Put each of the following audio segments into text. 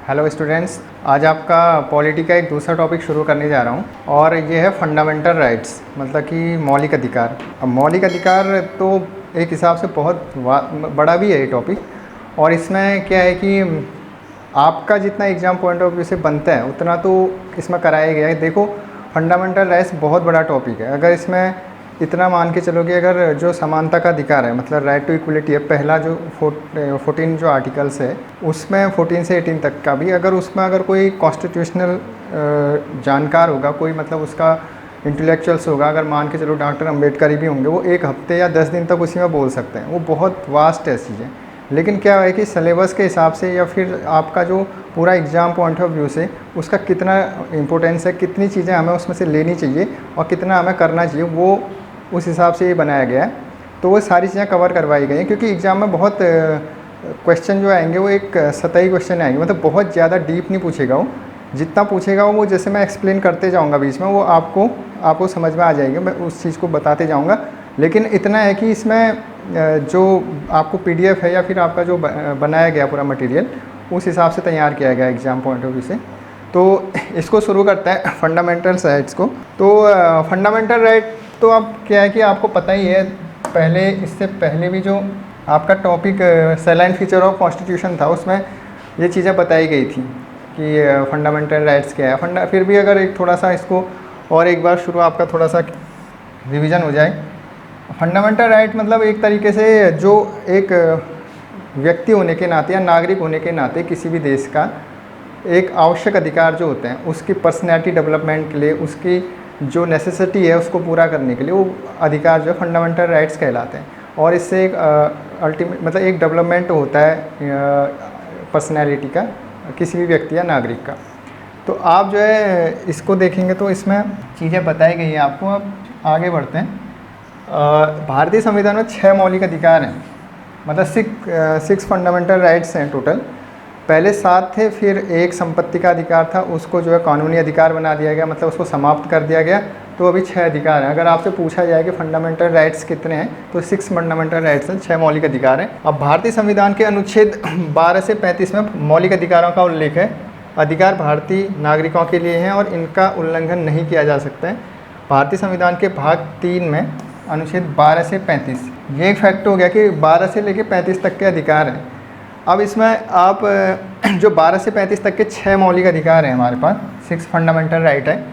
Hello students, आज आपका polity का एक दूसरा टॉपिक शुरू करने जा रहा हूँ और ये है फंडामेंटल राइट्स, मतलब कि मौलिक अधिकार। अब मौलिक अधिकार तो एक हिसाब से बहुत बड़ा भी है ये टॉपिक। और इसमें क्या है कि आपका जितना एग्ज़ाम पॉइंट ऑफ व्यू से बनता है उतना तो इसमें कराया गया है। देखो, फंडामेंटल राइट्स बहुत बड़ा टॉपिक है। अगर इसमें इतना मान के चलो कि अगर जो समानता का अधिकार है, मतलब राइट टू इक्वलिटी है, पहला जो 14 जो आर्टिकल्स है उसमें 14 से 18 तक का भी, अगर उसमें अगर कोई कॉन्स्टिट्यूशनल जानकार होगा, कोई मतलब उसका इंटेलेक्चुअल्स होगा, अगर मान के चलो डॉक्टर अम्बेडकर भी होंगे, वो एक हफ्ते या 10 दिन तक उसी में बोल सकते हैं। वो बहुत वास्ट है चीज़ें। लेकिन क्या है कि सिलेबस के हिसाब से या फिर आपका जो पूरा एग्ज़ाम पॉइंट ऑफ व्यू से उसका कितना इम्पोर्टेंस है, कितनी चीज़ें हमें उसमें से लेनी चाहिए और कितना हमें करना चाहिए, वो उस हिसाब से ये बनाया गया है। तो वो सारी चीज़ें कवर करवाई गई हैं, क्योंकि एग्ज़ाम में बहुत क्वेश्चन जो आएंगे वो एक सतही क्वेश्चन आएंगे, मतलब बहुत ज़्यादा डीप नहीं पूछेगा वो। जितना पूछेगा वो जैसे मैं एक्सप्लेन करते जाऊँगा बीच में, वो आपको समझ में आ जाएगी, मैं उस चीज़ को बताते जाऊँगा। लेकिन इतना है कि इसमें जो आपको PDF है या फिर आपका जो बनाया गया पूरा मटेरियल, उस हिसाब से तैयार किया गया एग्ज़ाम पॉइंट ऑफ व्यू से। तो इसको शुरू करते हैं फंडामेंटल राइट्स को। तो फंडामेंटल राइट तो अब क्या है कि आपको पता ही है, पहले इससे पहले भी जो आपका topic saline feature of constitution था उसमें ये चीज़ें बताई गई थी कि फंडामेंटल राइट्स क्या है। फिर भी अगर एक थोड़ा सा इसको और एक बार शुरू आपका थोड़ा सा रिवीजन हो जाए। फंडामेंटल राइट मतलब एक तरीके से जो एक व्यक्ति होने के नाते या नागरिक होने के नाते किसी भी देश का एक आवश्यक अधिकार जो होते हैं, उसकी पर्सनैलिटी डेवलपमेंट के लिए, उसकी जो नेसेसिटी है उसको पूरा करने के लिए, वो अधिकार जो फंडामेंटल राइट्स कहलाते हैं। और इससे एक अल्टीमेट मतलब एक डेवलपमेंट होता है पर्सनैलिटी का, किसी भी व्यक्ति या नागरिक का। तो आप जो है इसको देखेंगे तो इसमें चीज़ें बताई गई हैं आपको। अब आगे बढ़ते हैं। भारतीय संविधान में 6 मौलिक अधिकार हैं, मतलब 6 फंडामेंटल राइट्स हैं टोटल। पहले 7 थे, फिर एक संपत्ति का अधिकार था, उसको जो है कानूनी अधिकार बना दिया गया, मतलब उसको समाप्त कर दिया गया। तो अभी 6 अधिकार हैं। अगर आपसे पूछा जाए कि फंडामेंटल राइट्स कितने हैं, तो 6 फंडामेंटल राइट्स हैं, 6 मौलिक अधिकार हैं। अब भारतीय संविधान के अनुच्छेद 12 से 35 में मौलिक अधिकारों का उल्लेख है। अधिकार भारतीय नागरिकों के लिए हैं और इनका उल्लंघन नहीं किया जा सकता है। भारतीय संविधान के भाग 3 में अनुच्छेद 12 से 35, ये एक फैक्ट हो गया कि 12 से लेकर 35 तक के अधिकार हैं। अब इसमें आप जो 12 से 35 तक के 6 मौलिक अधिकार हैं हमारे पास, 6 फंडामेंटल राइट है,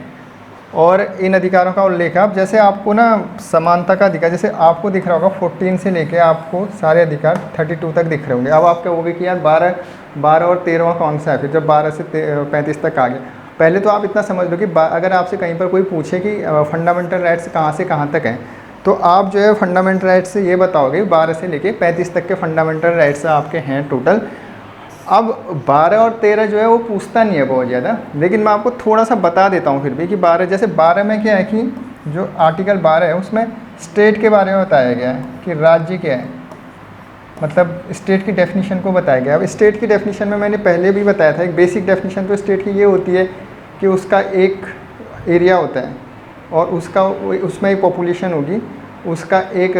और इन अधिकारों का उल्लेख है। अब जैसे आपको ना समानता का अधिकार, जैसे आपको दिख रहा होगा 14 से लेके आपको सारे अधिकार 32 तक दिख रहे होंगे। अब आपके वो भी किया 12 और 13वां कौन सा है, फिर जब 12 से 35 तक आ गया। पहले तो आप इतना समझ लो कि अगर आपसे कहीं पर कोई पूछे कि फंडामेंटल राइट्स कहाँ से कहाँ तक हैं, तो आप जो है फंडामेंटल राइट्स से ये बताओगे 12 से लेके 35 तक के फंडामेंटल राइट्स आपके हैं टोटल। अब 12 और 13 जो है वो पूछता नहीं है बहुत ज़्यादा, लेकिन मैं आपको थोड़ा सा बता देता हूँ फिर भी कि 12, जैसे 12 में क्या है कि जो आर्टिकल 12 है उसमें स्टेट के बारे में बताया गया है कि राज्य क्या है, मतलब स्टेट की डेफिनेशन को बताया गया। अब स्टेट की डेफिनेशन में मैंने पहले भी बताया था, एक बेसिक डेफिनेशन तो स्टेट की ये होती है कि उसका एक एरिया होता है और उसमें एक पॉपुलेशन होगी, उसका एक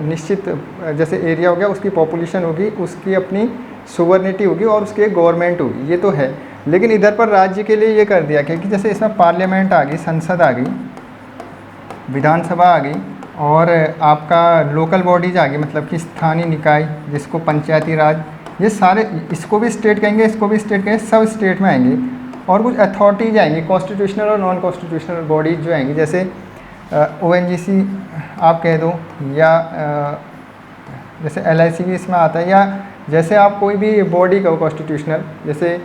निश्चित जैसे एरिया हो गया, उसकी पॉपुलेशन होगी, उसकी अपनी सोवर्निटी होगी और उसकी एक गवर्नमेंट होगी, ये तो है। लेकिन इधर पर राज्य के लिए ये कर दिया कि जैसे इसमें पार्लियामेंट आ गई, संसद आ गई, विधानसभा आ गई, और आपका लोकल बॉडीज आ गई, मतलब कि स्थानीय निकाय जिसको पंचायती राज, ये सारे, इसको भी स्टेट कहेंगे, इसको भी स्टेट कहेंगे, सब स्टेट में आएंगे। और कुछ अथॉरिटीज आएंगी, कॉन्स्टिट्यूशनल और नॉन कॉन्स्टिट्यूशनल बॉडीज जो आएंगी, जैसे ONGC आप कह दो, या जैसे LIC भी इसमें आता है, या जैसे आप कोई भी बॉडी कहो कॉन्स्टिट्यूशनल, जैसे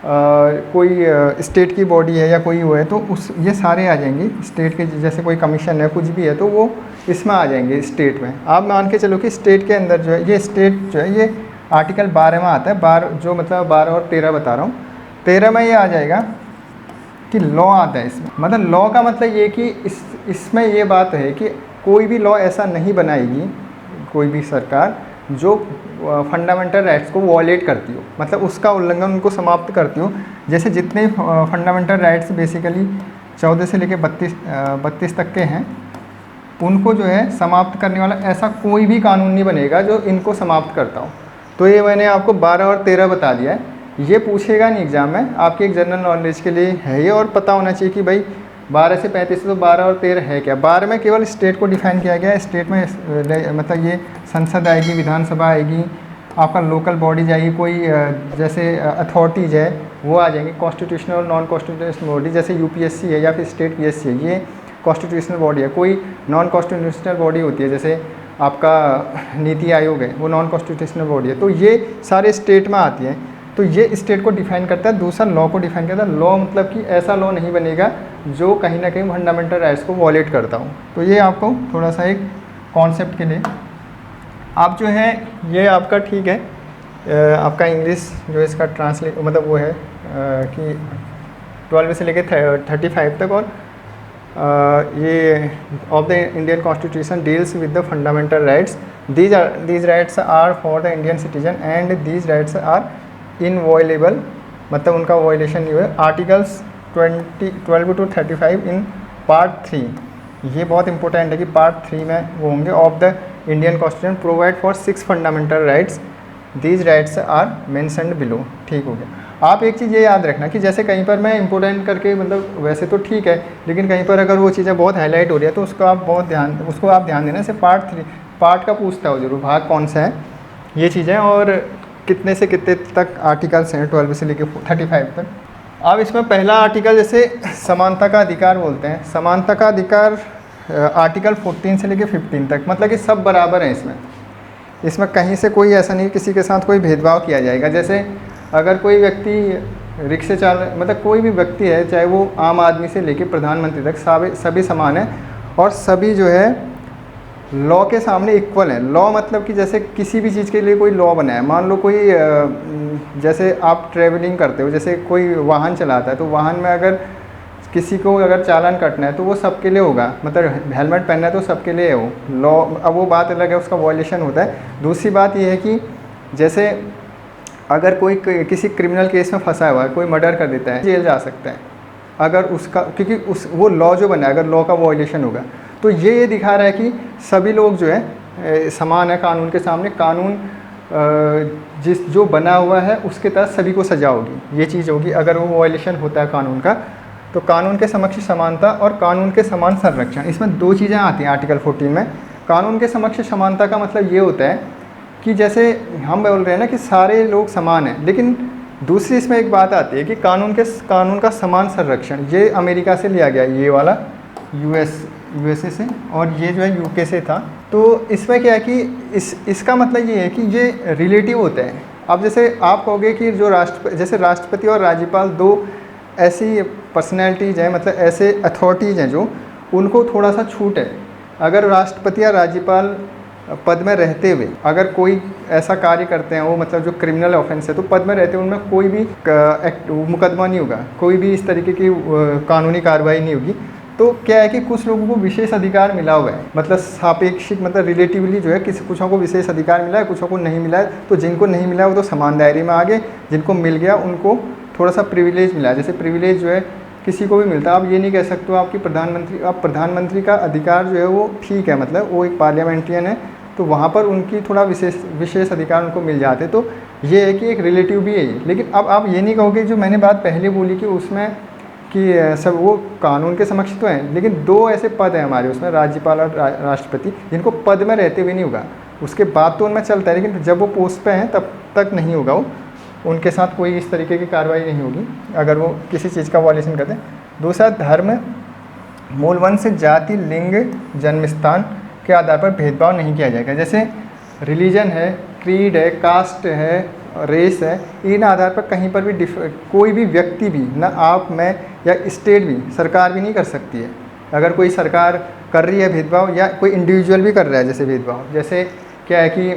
कोई स्टेट की बॉडी है या कोई वो है, तो ये सारे आ जाएंगे स्टेट के। जैसे कोई कमीशन है, कुछ भी है, तो वो इसमें आ जाएंगे स्टेट में। आप मान के चलो कि स्टेट के अंदर जो है ये स्टेट जो है ये आर्टिकल 12 में आता है। 12 जो मतलब 12 और 13 बता रहा हूँ। 13 में ये आ जाएगा कि लॉ आता है इसमें, मतलब लॉ का मतलब ये कि इसमें ये बात है कि कोई भी लॉ ऐसा नहीं बनाएगी कोई भी सरकार जो फंडामेंटल राइट्स को वॉलेट करती हो, मतलब उसका उल्लंघन, उनको समाप्त करती हो। जैसे जितने फंडामेंटल राइट्स बेसिकली 14 से लेकर 32 तक के हैं, उनको जो है समाप्त करने वाला ऐसा कोई भी कानून नहीं बनेगा जो इनको समाप्त करता हो। तो ये मैंने आपको 12 और 13 बता दिया है। ये पूछेगा नहीं एग्ज़ाम में, आपके एक जनरल नॉलेज के लिए है ये, और पता होना चाहिए कि भाई 12 से 35 तो 12 और 13 है क्या। 12 में केवल स्टेट को डिफाइन किया गया है, स्टेट में मतलब ये संसद आएगी, विधानसभा आएगी, आपका लोकल बॉडी जाएगी, कोई जैसे अथॉरिटीज़ है वो आ जाएंगी, कॉन्स्टिट्यूशनल और नॉन कॉन्स्टिट्यूशनल बॉडी, जैसे यूपीएससी है या फिर स्टेट पीएससी है, ये कॉन्स्टिट्यूशनल बॉडी है। कोई नॉन कॉन्स्टिट्यूशनल बॉडी होती है, जैसे आपका नीति आयोग है, वो नॉन कॉन्स्टिट्यूशनल बॉडी है। तो ये सारे स्टेट में आती हैं, तो ये स्टेट को डिफाइन करता है। दूसरा लॉ को डिफाइन करता है। लॉ मतलब कि ऐसा लॉ नहीं बनेगा जो कहीं ना कहीं फंडामेंटल राइट्स को वॉलेट करता हो। तो ये आपको थोड़ा सा एक कॉन्सेप्ट के लिए आप जो है ये आपका ठीक है, आपका इंग्लिश जो इसका ट्रांसलेट मतलब वो है कि 12 से लेकर 35 तक, और ये of the Indian constitution deals with the fundamental rights, these rights are for the Indian citizen and these rights are inviolable, मतलब उनका वॉयलेशन नहीं हुआ। आर्टिकल्स 12 to 35 इन पार्ट 3, ये बहुत इंपॉर्टेंट है कि पार्ट 3 में वो होंगे। Of the Indian constitution provide for 6 fundamental rights, these rights are mentioned below. ठीक हो गया। आप एक चीज़ ये याद रखना कि जैसे कहीं पर मैं इंपॉर्टेंट करके मतलब वैसे तो ठीक है, लेकिन कहीं पर अगर वो चीज़ें बहुत हाईलाइट हो रही है तो उसको आप ध्यान देना। जैसे पार्ट का पूछता हो जरूर, भाग कौन सा है, ये चीज़ें, और कितने से कितने तक आर्टिकल्स हैं 12 से लेकर 35 तक। अब इसमें पहला आर्टिकल जैसे समानता का अधिकार बोलते हैं। समानता का अधिकार आर्टिकल 14 से लेकर 15 तक, मतलब कि सब बराबर हैं इसमें कहीं से कोई ऐसा नहीं किसी के साथ कोई भेदभाव किया जाएगा। जैसे अगर कोई व्यक्ति रिक्शे चालक, मतलब कोई भी व्यक्ति है, चाहे वो आम आदमी से लेकर प्रधानमंत्री तक, सभी समान हैं और सभी जो है लॉ के सामने इक्वल है। लॉ मतलब कि जैसे किसी भी चीज़ के लिए कोई लॉ बना है, मान लो कोई जैसे आप ट्रैवलिंग करते हो, जैसे कोई वाहन चलाता है, तो वाहन में अगर किसी को अगर चालान कटना है तो वो सबके लिए होगा, मतलब हेलमेट पहनना है तो सबके लिए हो लॉ। अब वो बात अलग है, उसका वॉयलेशन होता है। दूसरी बात ये है कि जैसे अगर कोई किसी क्रिमिनल केस में फंसा हुआ है, कोई मर्डर कर देता है, जेल जा सकता है अगर उसका, क्योंकि वो लॉ जो बना है, अगर लॉ का वॉयलेशन होगा। तो ये दिखा रहा है कि सभी लोग जो है समान है कानून के सामने। कानून जो बना हुआ है उसके तहत सभी को सजा होगी, ये चीज़ होगी अगर वो वॉयलेशन होता है कानून का। तो कानून के समक्ष समानता और कानून के समान संरक्षण, इसमें दो चीज़ें आती हैं आर्टिकल 14 में। कानून के समक्ष समानता का मतलब ये होता है कि जैसे हम बोल रहे हैं ना कि सारे लोग समान हैं, लेकिन दूसरी इसमें एक बात आती है कि कानून का समान संरक्षण, ये अमेरिका से लिया गया, ये वाला यूएसए से, और ये जो है यूके से था। तो इसमें क्या है कि इसका मतलब ये है कि ये रिलेटिव होता है। अब जैसे आप कहोगे कि जो जैसे राष्ट्रपति और राज्यपाल दो ऐसी पर्सनैलिटीज़ हैं, मतलब ऐसे अथॉरिटीज़ हैं जो उनको थोड़ा सा छूट है। अगर राष्ट्रपति या राज्यपाल पद में रहते हुए अगर कोई ऐसा कार्य करते हैं, वो मतलब जो क्रिमिनल ऑफेंस है, तो पद में रहते हुए उनमें कोई भी मुकदमा नहीं होगा, कोई भी इस तरीके की कानूनी कार्रवाई नहीं होगी। तो क्या है कि कुछ लोगों को विशेष अधिकार मिला हुआ है, मतलब सापेक्षिक, मतलब रिलेटिवली जो है कुछों को विशेष अधिकार मिला है, कुछों को नहीं मिला है। तो जिनको नहीं मिला है वो तो समान दायरे में आ गए, जिनको मिल गया उनको थोड़ा सा प्रिविलेज मिला है। जैसे प्रिविलेज जो है किसी को भी मिलता है, आप ये नहीं कह सकते हो आपकी प्रधानमंत्री का अधिकार जो है वो ठीक है, मतलब वो एक पार्लियामेंट्रियन है, तो वहाँ पर उनकी थोड़ा विशेष अधिकार उनको मिल जाते। तो ये है कि एक रिलेटिव भी है ये। लेकिन अब आप ये नहीं कहोगे जो मैंने बात पहले बोली कि उसमें कि सब वो कानून के समक्ष तो हैं, लेकिन दो ऐसे पद हैं हमारे उसमें, राज्यपाल और राष्ट्रपति, जिनको पद में रहते हुए नहीं होगा। उसके बाद तो उनमें चलता है, लेकिन जब वो पोस्ट पे हैं तब तक नहीं होगा वो, उनके साथ कोई इस तरीके की कार्रवाई नहीं होगी अगर वो किसी चीज़ का वॉयलेशन करते हैं। दूसरा, धर्म, मूल वंश, जाति, लिंग, जन्मस्थान के आधार पर भेदभाव नहीं किया जाएगा। जैसे रिलीजन है, क्रीड है, कास्ट है, रेस है, इन आधार पर कहीं पर भी कोई भी व्यक्ति भी, ना आप, मैं या स्टेट भी, सरकार भी नहीं कर सकती है। अगर कोई सरकार कर रही है भेदभाव या कोई इंडिविजुअल भी कर रहा है जैसे भेदभाव, जैसे क्या है कि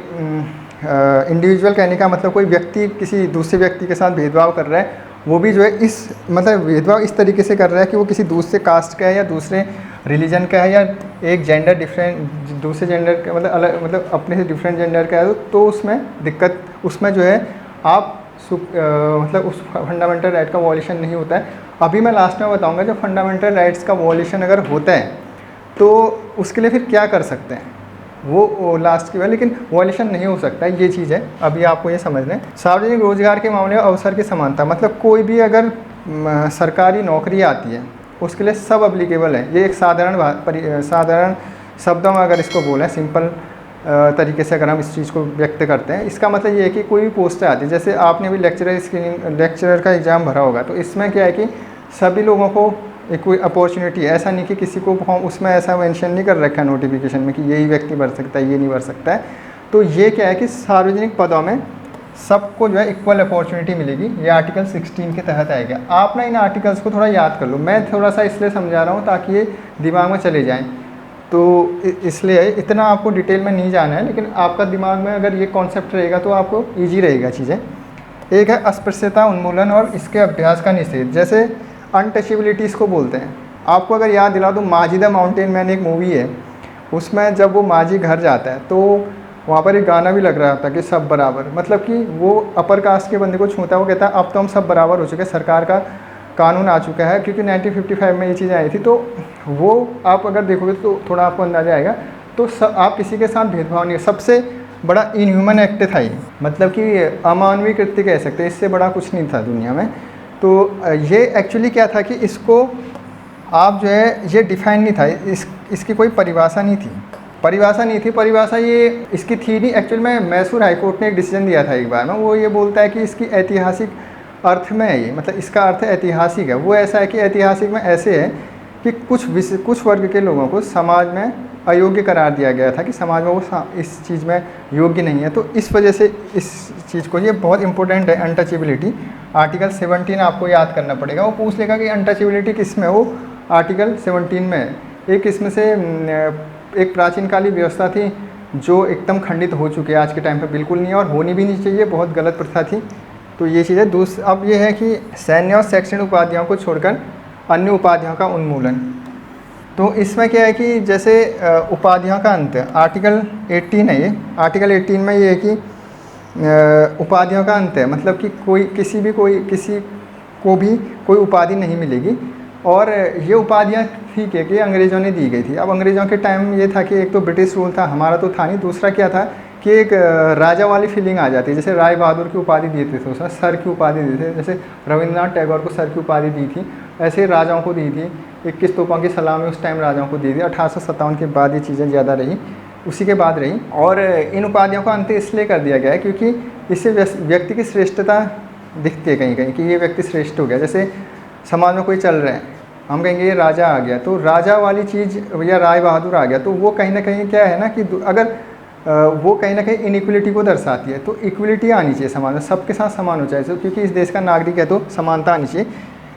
इंडिविजुअल कहने का मतलब कोई व्यक्ति किसी दूसरे व्यक्ति के साथ भेदभाव कर रहा है, वो भी जो है इस मतलब भेदभाव इस तरीके से कर रहा है कि वो किसी दूसरे कास्ट का है या दूसरे रिलीजन का है या एक जेंडर डिफरेंट, दूसरे जेंडर का मतलब अलग, मतलब अपने से डिफरेंट जेंडर का है, तो उसमें दिक्कत, उसमें जो है आप मतलब उस फंडामेंटल राइट का वॉयलेशन नहीं होता है। अभी मैं लास्ट में बताऊंगा जब फंडामेंटल राइट्स का वॉयलेशन अगर होता है तो उसके लिए फिर क्या कर सकते हैं। वो लास्ट की है, लेकिन वॉल्यूशन नहीं हो सकता है, ये चीज़ है, अभी आपको ये समझना है। सार्वजनिक रोजगार के मामले में अवसर की समानता, मतलब कोई भी अगर सरकारी नौकरी आती है उसके लिए सब अप्लीकेबल है। ये एक साधारण शब्दों में अगर इसको बोलें, सिंपल तरीके से अगर हम इस चीज़ को व्यक्त करते हैं, इसका मतलब ये है कि कोई भी पोस्ट आती है, जैसे आपने भी लेक्चरर का एग्ज़ाम भरा होगा, तो इसमें क्या है कि सभी लोगों को एक कोई अपॉर्चुनिटी है, ऐसा नहीं कि किसी को उसमें ऐसा मेंशन नहीं कर रखा है नोटिफिकेशन में कि यही व्यक्ति भर सकता है, ये नहीं भर सकता है। तो ये क्या है कि सार्वजनिक पदों में सबको जो है इक्वल अपॉर्चुनिटी मिलेगी, ये आर्टिकल 16 के तहत आएगा। आप ना इन आर्टिकल्स को थोड़ा याद कर लो, मैं थोड़ा सा इसलिए समझा रहा हूँ ताकि ये दिमाग में चले जाएँ, तो इसलिए इतना आपको डिटेल में नहीं जाना है, लेकिन आपका दिमाग में अगर ये कॉन्सेप्ट रहेगा तो आपको ईजी रहेगा चीज़ें। एक है अस्पृश्यता उन्मूलन और इसके अभ्यास का निषेध, जैसे अनटचेबिलिटीज़ को बोलते हैं। आपको अगर याद दिला दूँ, माजी द माउंटेन मैन एक मूवी है, उसमें जब वो माजी घर जाता है तो वहाँ पर एक गाना भी लग रहा था कि सब बराबर, मतलब कि वो अपर कास्ट के बंदे को छूता है, वो कहता है अब तो हम सब बराबर हो चुके हैं, सरकार का कानून आ चुका है, क्योंकि 1955 में ये चीज़ें आई थी। तो वो आप अगर देखोगे तो थोड़ा आपको अंदाजा आएगा। तो आप किसी के साथ भेदभाव नहीं, सबसे बड़ा इनह्यूमन एक्ट था ये, मतलब कि अमानवीय कृत्य कह सकते हैं, इससे बड़ा कुछ नहीं था दुनिया में। तो ये एक्चुअली क्या था कि इसको आप जो है ये डिफाइन नहीं था, इसकी कोई परिभाषा नहीं थी, परिभाषा ये इसकी थी नहीं। एक्चुअल में मैसूर हाईकोर्ट ने एक डिसीजन दिया था एक बार में, वो ये बोलता है कि इसकी ऐतिहासिक अर्थ में है ये, मतलब इसका अर्थ ऐतिहासिक है। वो ऐसा है कि ऐतिहासिक में ऐसे है कि कुछ वर्ग के लोगों को समाज में अयोग्य करार दिया गया था, कि समाज में वो इस चीज़ में योग्य नहीं है। तो इस वजह से इस चीज़ को, ये बहुत इंपॉर्टेंट है अनटचेबिलिटी। आर्टिकल 17 आपको याद करना पड़ेगा, वो पूछ लेगा कि अनटचेबिलिटी किस में, वो आर्टिकल 17 में है। एक इसमें से एक प्राचीन कालीन व्यवस्था थी जो एकदम खंडित हो चुकी है, आज के टाइम पर बिल्कुल नहीं है और होनी भी नहीं चाहिए, बहुत गलत प्रथा थी। तो ये चीज़ है। अब ये है कि सैन्य और शैक्षणिक उपाधियों को छोड़कर अन्य उपाधियों का उन्मूलन। तो इसमें क्या है कि जैसे उपाधियों का अंत, आर्टिकल 18 है ये, आर्टिकल 18 में ये है कि उपाधियों का अंत है, मतलब कि किसी को भी कोई उपाधि नहीं मिलेगी। और ये उपाधियाँ ठीक है कि अंग्रेज़ों ने दी गई थी। अब अंग्रेज़ों के टाइम ये था कि एक तो ब्रिटिश रूल था, हमारा तो था नहीं, दूसरा क्या था कि एक राजा वाली फीलिंग आ जाती है। जैसे राय बहादुर की उपाधि दी थी, तो उसमें सर की उपाधि दी थी, जैसे रविंद्रनाथ टैगोर को सर की उपाधि दी थी, ऐसे राजाओं को दी थी। 21 तोपों की सलामी उस टाइम राजाओं को दी थी। 1857 के बाद ये चीज़ें ज़्यादा रही, उसी के बाद रही। और इन उपाधियों का अंत इसलिए कर दिया गया है क्योंकि इससे व्यक्ति की श्रेष्ठता दिखती है कहीं कहीं कि ये व्यक्ति श्रेष्ठ हो गया। जैसे समाज में कोई चल रहा है, हम कहेंगे ये राजा आ गया, तो राजा वाली चीज़ या राय बहादुर आ गया, तो वो कहीं ना कहीं क्या है ना कि अगर वो कहीं ना कहीं इनइक्वलिटी को दर्शाती है। तो इक्वलिटी आनी चाहिए समाज में, सबके साथ समान हो चाहिए, क्योंकि इस देश का नागरिक है तो समानता आनी चाहिए।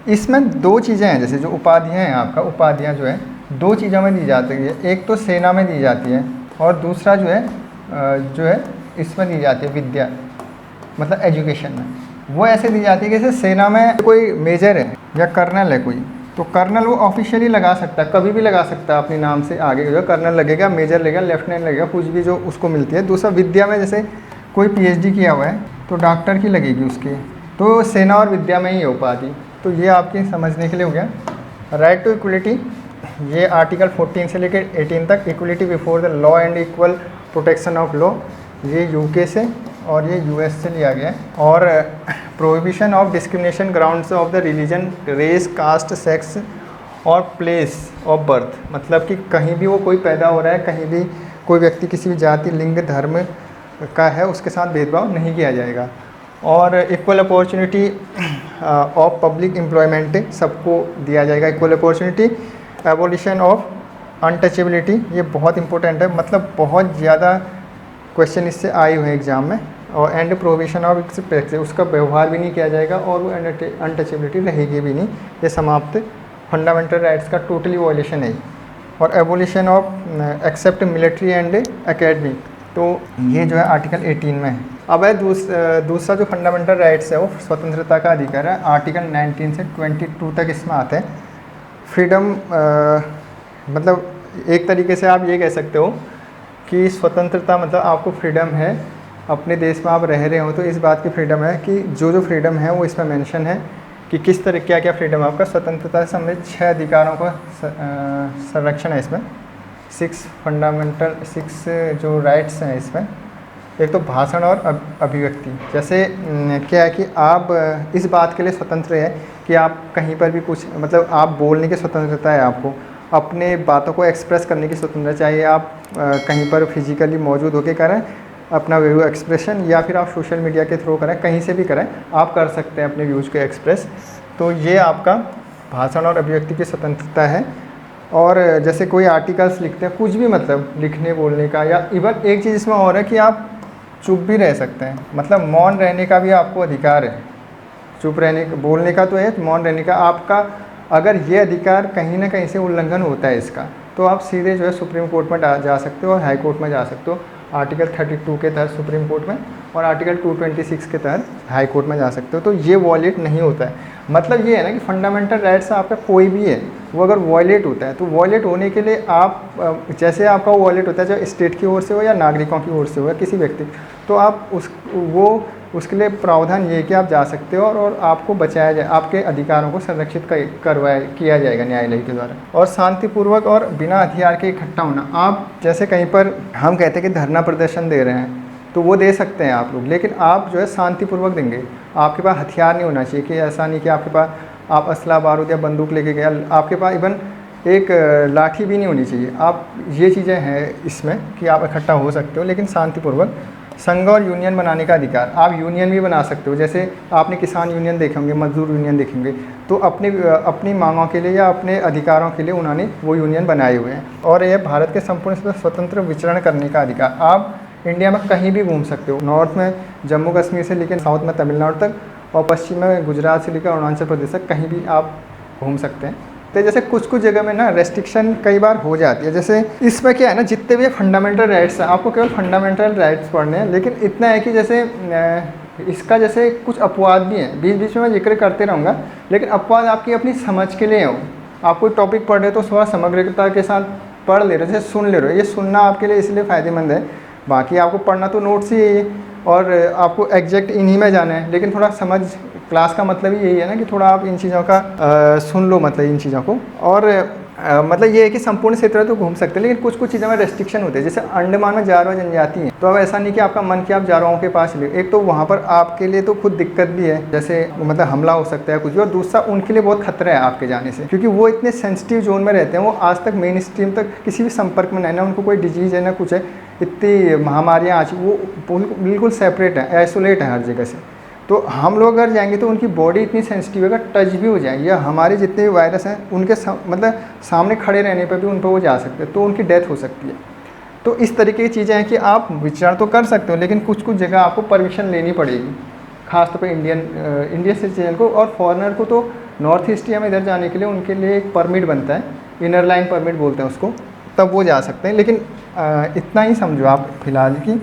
इसमें दो चीज़ें हैं, जैसे जो उपाधियाँ हैं, आपका उपाधियाँ जो है दो चीज़ों में दी जाती है। एक तो सेना में दी जाती है और दूसरा जो है इसमें दी जाती है विद्या, मतलब एजुकेशन में। वो ऐसे दी जाती है कि जैसे सेना में कोई मेजर है या कर्नल है कोई, तो कर्नल वो ऑफिशियली लगा सकता है, कभी भी लगा सकता है अपने नाम से, आगे जो कर्नल लगेगा, मेजर लगेगा, लेफ्टिनेंट लगेगा, कुछ भी जो उसको मिलती है। दूसरा विद्या में जैसे कोई PhD किया हुआ है तो डॉक्टर की लगेगी उसकी। तो सेना और विद्या में ही है उपाधि। तो ये आपके समझने के लिए हो गया। राइट टू इक्वलिटी, ये आर्टिकल 14 से लेकर 18 तक, equality before the law and equal protection of law, ये UK से और ये US से लिया गया है। और prohibition of discrimination grounds of the religion, race, caste, sex और प्लेस ऑफ बर्थ, मतलब कि कहीं भी वो कोई पैदा हो रहा है, कहीं भी कोई व्यक्ति किसी भी जाति, लिंग, धर्म का है, उसके साथ भेदभाव नहीं किया जाएगा। और equal opportunity of public employment, सबको दिया जाएगा equal opportunity. Abolition of untouchability, ये बहुत इंपॉर्टेंट है, मतलब बहुत ज़्यादा क्वेश्चन इससे आए हुए हैं एग्जाम में। और एंड प्रोहिबिशन ऑफ एक्सप्रेस, उसका व्यवहार भी नहीं किया जाएगा और वो अनटचेबिलिटी रहेगी भी नहीं, ये समाप्त। फंडामेंटल राइट्स का टोटली वॉयलेशन है। और abolition of except military and academic, तो ये जो है आर्टिकल 18 में है। अब है दूसरा जो फंडामेंटल राइट्स है वो स्वतंत्रता का अधिकार है, आर्टिकल 19 से 22 तक इसमें आते हैं। फ्रीडम, मतलब एक तरीके से आप ये कह सकते हो कि स्वतंत्रता मतलब आपको फ्रीडम है, अपने देश में आप रह रहे हो तो इस बात की फ्रीडम है कि जो फ्रीडम है वो इसमें मेंशन है कि किस तरह क्या क्या फ्रीडम है आपका। स्वतंत्रता से संबंधित 6 अधिकारों का संरक्षण है इसमें। सिक्स जो राइट्स हैं इसमें, एक तो भाषण और अभिव्यक्ति। जैसे क्या है कि आप इस बात के लिए स्वतंत्र है कि आप कहीं पर भी कुछ मतलब आप बोलने की स्वतंत्रता है, आपको अपने बातों को एक्सप्रेस करने की स्वतंत्रता, चाहे आप कहीं पर फिजिकली मौजूद होकर करें अपना व्यू एक्सप्रेशन, या फिर आप सोशल मीडिया के थ्रू करें, कहीं से भी करें आप कर सकते हैं अपने व्यूज़ को एक्सप्रेस। तो ये आपका भाषण और अभिव्यक्ति की स्वतंत्रता है। और जैसे कोई आर्टिकल्स लिखते हैं, कुछ भी मतलब लिखने बोलने का, या इवन एक चीज़ इसमें और है कि आप चुप भी रह सकते हैं, मतलब मौन रहने का भी आपको अधिकार है। चुप रहने बोलने का तो है, मौन रहने का आपका, अगर ये अधिकार कहीं ना कहीं से उल्लंघन होता है इसका, तो आप सीधे जो है सुप्रीम कोर्ट में जा सकते हो और हाई कोर्ट में जा सकते हो। आर्टिकल 32 के तहत सुप्रीम कोर्ट में और आर्टिकल 226 के तहत हाई कोर्ट में जा सकते हो। तो ये वॉयलेट नहीं होता है। मतलब ये है ना कि फंडामेंटल राइट्स आपका कोई भी है, वो अगर वॉयलेट होता है तो वॉयलेट होने के लिए आप जैसे आपका वॉयलेट होता है चाहे स्टेट की ओर से हो या नागरिकों की ओर से हो या किसी व्यक्ति, तो आप उसके लिए प्रावधान ये है कि आप जा सकते हो और आपको बचाया जाए, आपके अधिकारों को संरक्षित किया जाएगा न्यायालय के द्वारा। और शांतिपूर्वक और बिना हथियार के इकट्ठा होना, आप जैसे कहीं पर हम कहते हैं कि धरना प्रदर्शन दे रहे हैं तो वो दे सकते हैं आप लोग, लेकिन आप जो है शांतिपूर्वक देंगे। आपके पास हथियार नहीं होना चाहिए, कि ऐसा नहीं कि आपके पास आप असला बारूद या बंदूक लेके गया, आपके पास इवन एक लाठी भी नहीं होनी चाहिए। आप ये चीज़ें हैं इसमें कि आप इकट्ठा हो सकते हो, लेकिन शांतिपूर्वक। संघ और यूनियन बनाने का अधिकार, आप यूनियन भी बना सकते हो। जैसे आपने किसान यूनियन देखे होंगे, मजदूर यूनियन देखेंगे, तो अपनी मांगों के लिए या अपने अधिकारों के लिए उन्होंने वो यूनियन बनाए हुए हैं। और यह भारत के संपूर्ण स्वतंत्र विचरण करने का अधिकार, आप इंडिया में कहीं भी घूम सकते हो, नॉर्थ में जम्मू कश्मीर से लेकर साउथ में तमिलनाडु तक, और पश्चिम में गुजरात से लेकर अरुणाचल प्रदेश तक कहीं भी आप घूम सकते हैं। तो जैसे कुछ जगह में ना रेस्ट्रिक्शन कई बार हो जाती है। जैसे इसमें क्या है ना, जितने भी फंडामेंटल राइट्स हैं आपको केवल फंडामेंटल राइट्स पढ़ने हैं, लेकिन इतना है कि जैसे इसका जैसे कुछ अपवाद भी हैं, बीच बीच में मैं जिक्र करते रहूँगा, लेकिन अपवाद आपकी अपनी समझ के लिए हो। आप कोई टॉपिक पढ़ रहे हो तो थोड़ा समग्रता के साथ पढ़ ले रहे हो, जैसे सुन ले रहे हो, ये सुनना आपके लिए इसलिए फ़ायदेमंद है। बाकी आपको पढ़ना तो नोट्स ही है और आपको एग्जैक्ट इन्हीं में जाना है, लेकिन थोड़ा समझ, क्लास का मतलब ही यही है ना कि थोड़ा आप इन चीज़ों का सुन लो, मतलब इन चीज़ों को। और मतलब ये है कि संपूर्ण क्षेत्र तो घूम सकते हैं, लेकिन कुछ चीज़ों में रेस्ट्रिक्शन होते हैं। जैसे अंडमान में जारवा जनजाति है, तो अब ऐसा नहीं कि आपका मन कि आप जारवाओं के पास ले, एक तो वहाँ पर आपके लिए तो खुद दिक्कत भी है, जैसे मतलब हमला हो सकता है कुछ भी, और दूसरा उनके लिए बहुत खतरा है आपके जाने से, क्योंकि वो इतने सेंसिटिव जोन में रहते हैं, वो आज तक मेन स्ट्रीम तक किसी भी संपर्क में नहीं, ना उनको कोई डिजीज़ है ना कुछ है, इतनी महामारियाँ आज वो बिल्कुल सेपरेट है, आइसोलेट है हर जगह से। तो हम लोग अगर जाएंगे तो उनकी बॉडी इतनी सेंसिटिव है, अगर टच भी हो जाए, या हमारे जितने भी वायरस हैं उनके मतलब सामने खड़े रहने पर भी उन पर वो जा सकते हैं, तो उनकी डेथ हो सकती है। तो इस तरीके की चीज़ें हैं कि आप विचार तो कर सकते हो, लेकिन कुछ जगह आपको परमिशन लेनी पड़ेगी, खासतौर पर इंडियन सिटीजन को। और फॉरेनर को तो नॉर्थ ईस्ट में इधर जाने के लिए उनके लिए एक परमिट बनता है, इनर लाइन परमिट बोलते हैं उसको, तब वो जा सकते हैं। लेकिन इतना ही समझो आप फिलहाल कि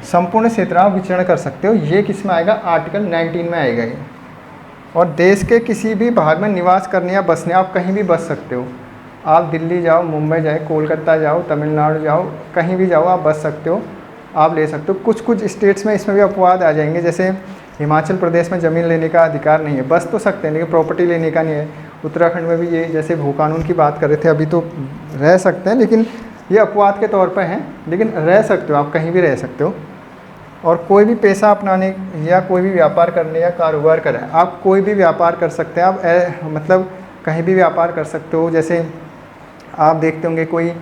संपूर्ण क्षेत्र आप विचरण कर सकते हो। ये किस में आएगा, आर्टिकल 19 में आएगा ये। और देश के किसी भी भाग में निवास करने या बसने, आप कहीं भी बस सकते हो। आप दिल्ली जाओ, मुंबई जाओ, कोलकाता जाओ, तमिलनाडु जाओ, कहीं भी जाओ आप बस सकते हो, आप ले सकते हो। कुछ स्टेट्स में इसमें भी अपवाद आ जाएंगे, जैसे हिमाचल प्रदेश में ज़मीन लेने का अधिकार नहीं है, बस तो सकते हैं लेकिन प्रॉपर्टी लेने का नहीं है। उत्तराखंड में भी ये, जैसे भू कानून की बात कर रहे थे अभी, तो रह सकते हैं, लेकिन ये अपवाद के तौर पर हैं, लेकिन रह सकते हो, आप कहीं भी रह सकते हो। और कोई भी पेशा अपनाने या कोई भी व्यापार करने या कारोबार करें, आप कोई भी व्यापार कर सकते हैं, आप मतलब कहीं भी व्यापार कर सकते हो। जैसे आप देखते होंगे कोई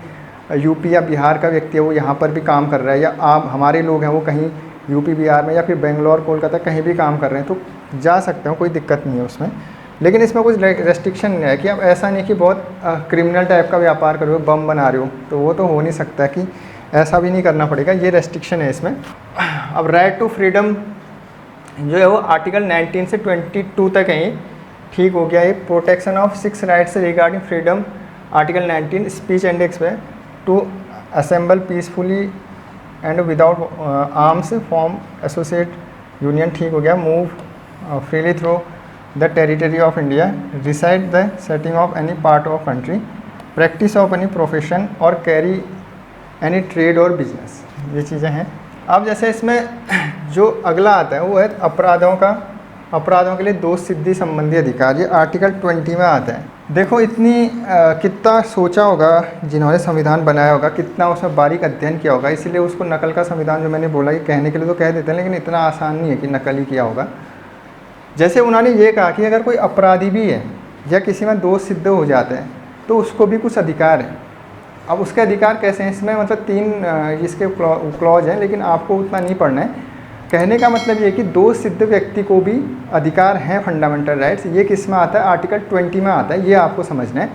यूपी या बिहार का व्यक्ति है, वो यहाँ पर भी काम कर रहा है, या आप हमारे लोग हैं वो कहीं यूपी बिहार में या फिर बेंगलोर कोलकाता कहीं भी काम कर रहे हैं, तो जा सकते हो, कोई दिक्कत नहीं है उसमें। लेकिन इसमें कुछ रेस्ट्रिक्शन नहीं है कि आप ऐसा नहीं कि बहुत क्रिमिनल टाइप का व्यापार कर रहे हो, बम बना रहे हो, तो वो तो हो नहीं सकता, कि ऐसा भी नहीं करना पड़ेगा, ये रेस्ट्रिक्शन है इसमें। अब राइट टू फ्रीडम जो है वो आर्टिकल 19 से 22 तक है, ये ठीक हो गया। ये protection of 6 rights regarding freedom, article 19 speech and express to assemble peacefully and without arms form associate union, ठीक हो गया। Move freely through the territory of India, reside the setting of any part of country, practice of any profession और carry any trade और business, ये चीज़ें हैं। अब जैसे इसमें जो अगला आता है वो है अपराधों के लिए दोष सिद्धि संबंधी अधिकार, ये आर्टिकल 20 में आता है। देखो इतनी कितना सोचा होगा जिन्होंने संविधान बनाया होगा, कितना उसमें बारीक अध्ययन किया होगा, इसीलिए उसको नकल का संविधान जो मैंने बोला, ये कहने के लिए तो कह देते हैं लेकिन इतना आसान नहीं है कि नकल ही किया होगा। जैसे उन्होंने ये कहा कि अगर कोई अपराधी भी है या किसी में दोष सिद्ध हो जाते हैं तो उसको भी कुछ अधिकार है। अब उसके अधिकार कैसे हैं, इसमें मतलब 3 इसके क्लॉज हैं, लेकिन आपको उतना नहीं पढ़ना है। कहने का मतलब ये कि दोष सिद्ध व्यक्ति को भी अधिकार हैं फंडामेंटल राइट्स। ये किस में आता है, आर्टिकल 20 में आता है, ये आपको समझना है।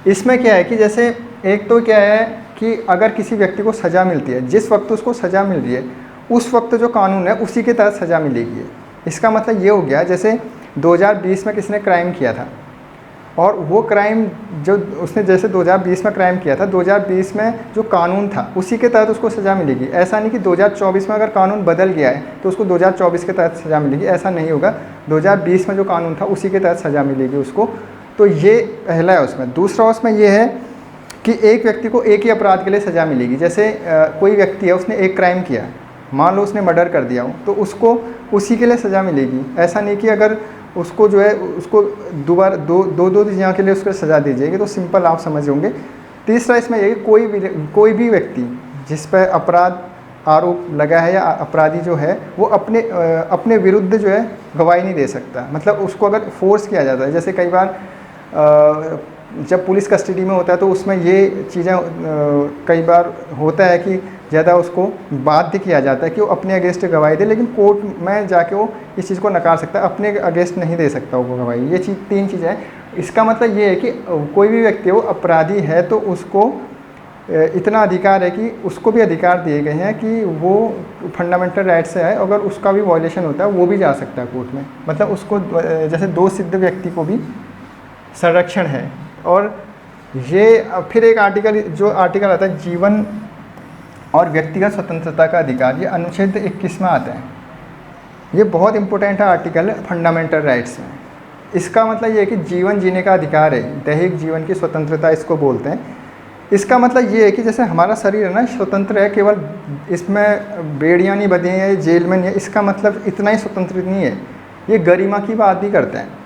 इसमें क्या है कि जैसे एक तो क्या है कि अगर किसी व्यक्ति को सज़ा मिलती है, जिस वक्त उसको सज़ा मिल रही है उस वक्त जो कानून है उसी के तहत सज़ा मिलेगी। इसका मतलब ये हो गया, जैसे 2020 में किसी ने क्राइम किया था और वो क्राइम जो उसने जैसे 2020 में क्राइम किया था, 2020 में जो कानून था उसी के तहत उसको सज़ा मिलेगी। ऐसा नहीं कि 2024 में अगर कानून बदल गया है तो उसको 2024 के तहत सज़ा मिलेगी, ऐसा नहीं होगा। 2020 में जो कानून था उसी के तहत सज़ा मिलेगी उसको। तो ये पहला है उसमें। दूसरा उसमें ये है कि एक व्यक्ति को एक ही अपराध के लिए सज़ा मिलेगी। जैसे कोई व्यक्ति है, उसने एक क्राइम किया, मान लो उसने मर्डर कर दिया हो, तो उसको उसी के लिए सज़ा मिलेगी। ऐसा नहीं कि अगर उसको जो है उसको दोबारा दो चीज़ों के लिए उसको सज़ा दी जाएगी। तो सिंपल आप समझ होंगे। तीसरा इसमें यह कि कोई भी व्यक्ति जिस पर अपराध आरोप लगा है या अपराधी जो है वो अपने विरुद्ध जो है गवाही नहीं दे सकता। मतलब उसको अगर फोर्स किया जाता है, जैसे कई बार जब पुलिस कस्टडी में होता है तो उसमें ये चीज़ें कई बार होता है कि ज़्यादा उसको बाध्य किया जाता है कि वो अपने अगेंस्ट गवाही दे, लेकिन कोर्ट में जाके वो इस चीज़ को नकार सकता है, अपने अगेंस्ट नहीं दे सकता वो गवाही। ये 3 चीज़ें हैं। इसका मतलब ये है कि कोई भी व्यक्ति वो अपराधी है तो उसको इतना अधिकार है कि उसको भी अधिकार दिए गए हैं कि वो फंडामेंटल राइट से है, अगर उसका भी वायलेशन होता है वो भी जा सकता है कोर्ट में। मतलब उसको जैसे दोष सिद्ध व्यक्ति को भी संरक्षण है। और ये फिर एक आर्टिकल आता है जीवन और व्यक्तिगत स्वतंत्रता का अधिकार, ये अनुच्छेद 21 में आता है। ये बहुत इंपॉर्टेंट आर्टिकल है फंडामेंटल राइट्स में। इसका मतलब ये है कि जीवन जीने का अधिकार है, दैहिक जीवन की स्वतंत्रता इसको बोलते हैं। इसका मतलब ये है कि जैसे हमारा शरीर है ना स्वतंत्र है, केवल इसमें बेड़ियाँ नहीं बंधी हैं, जेल में नहीं है, इसका मतलब इतना ही स्वतंत्र नहीं है, ये गरिमा की बात भी करते हैं।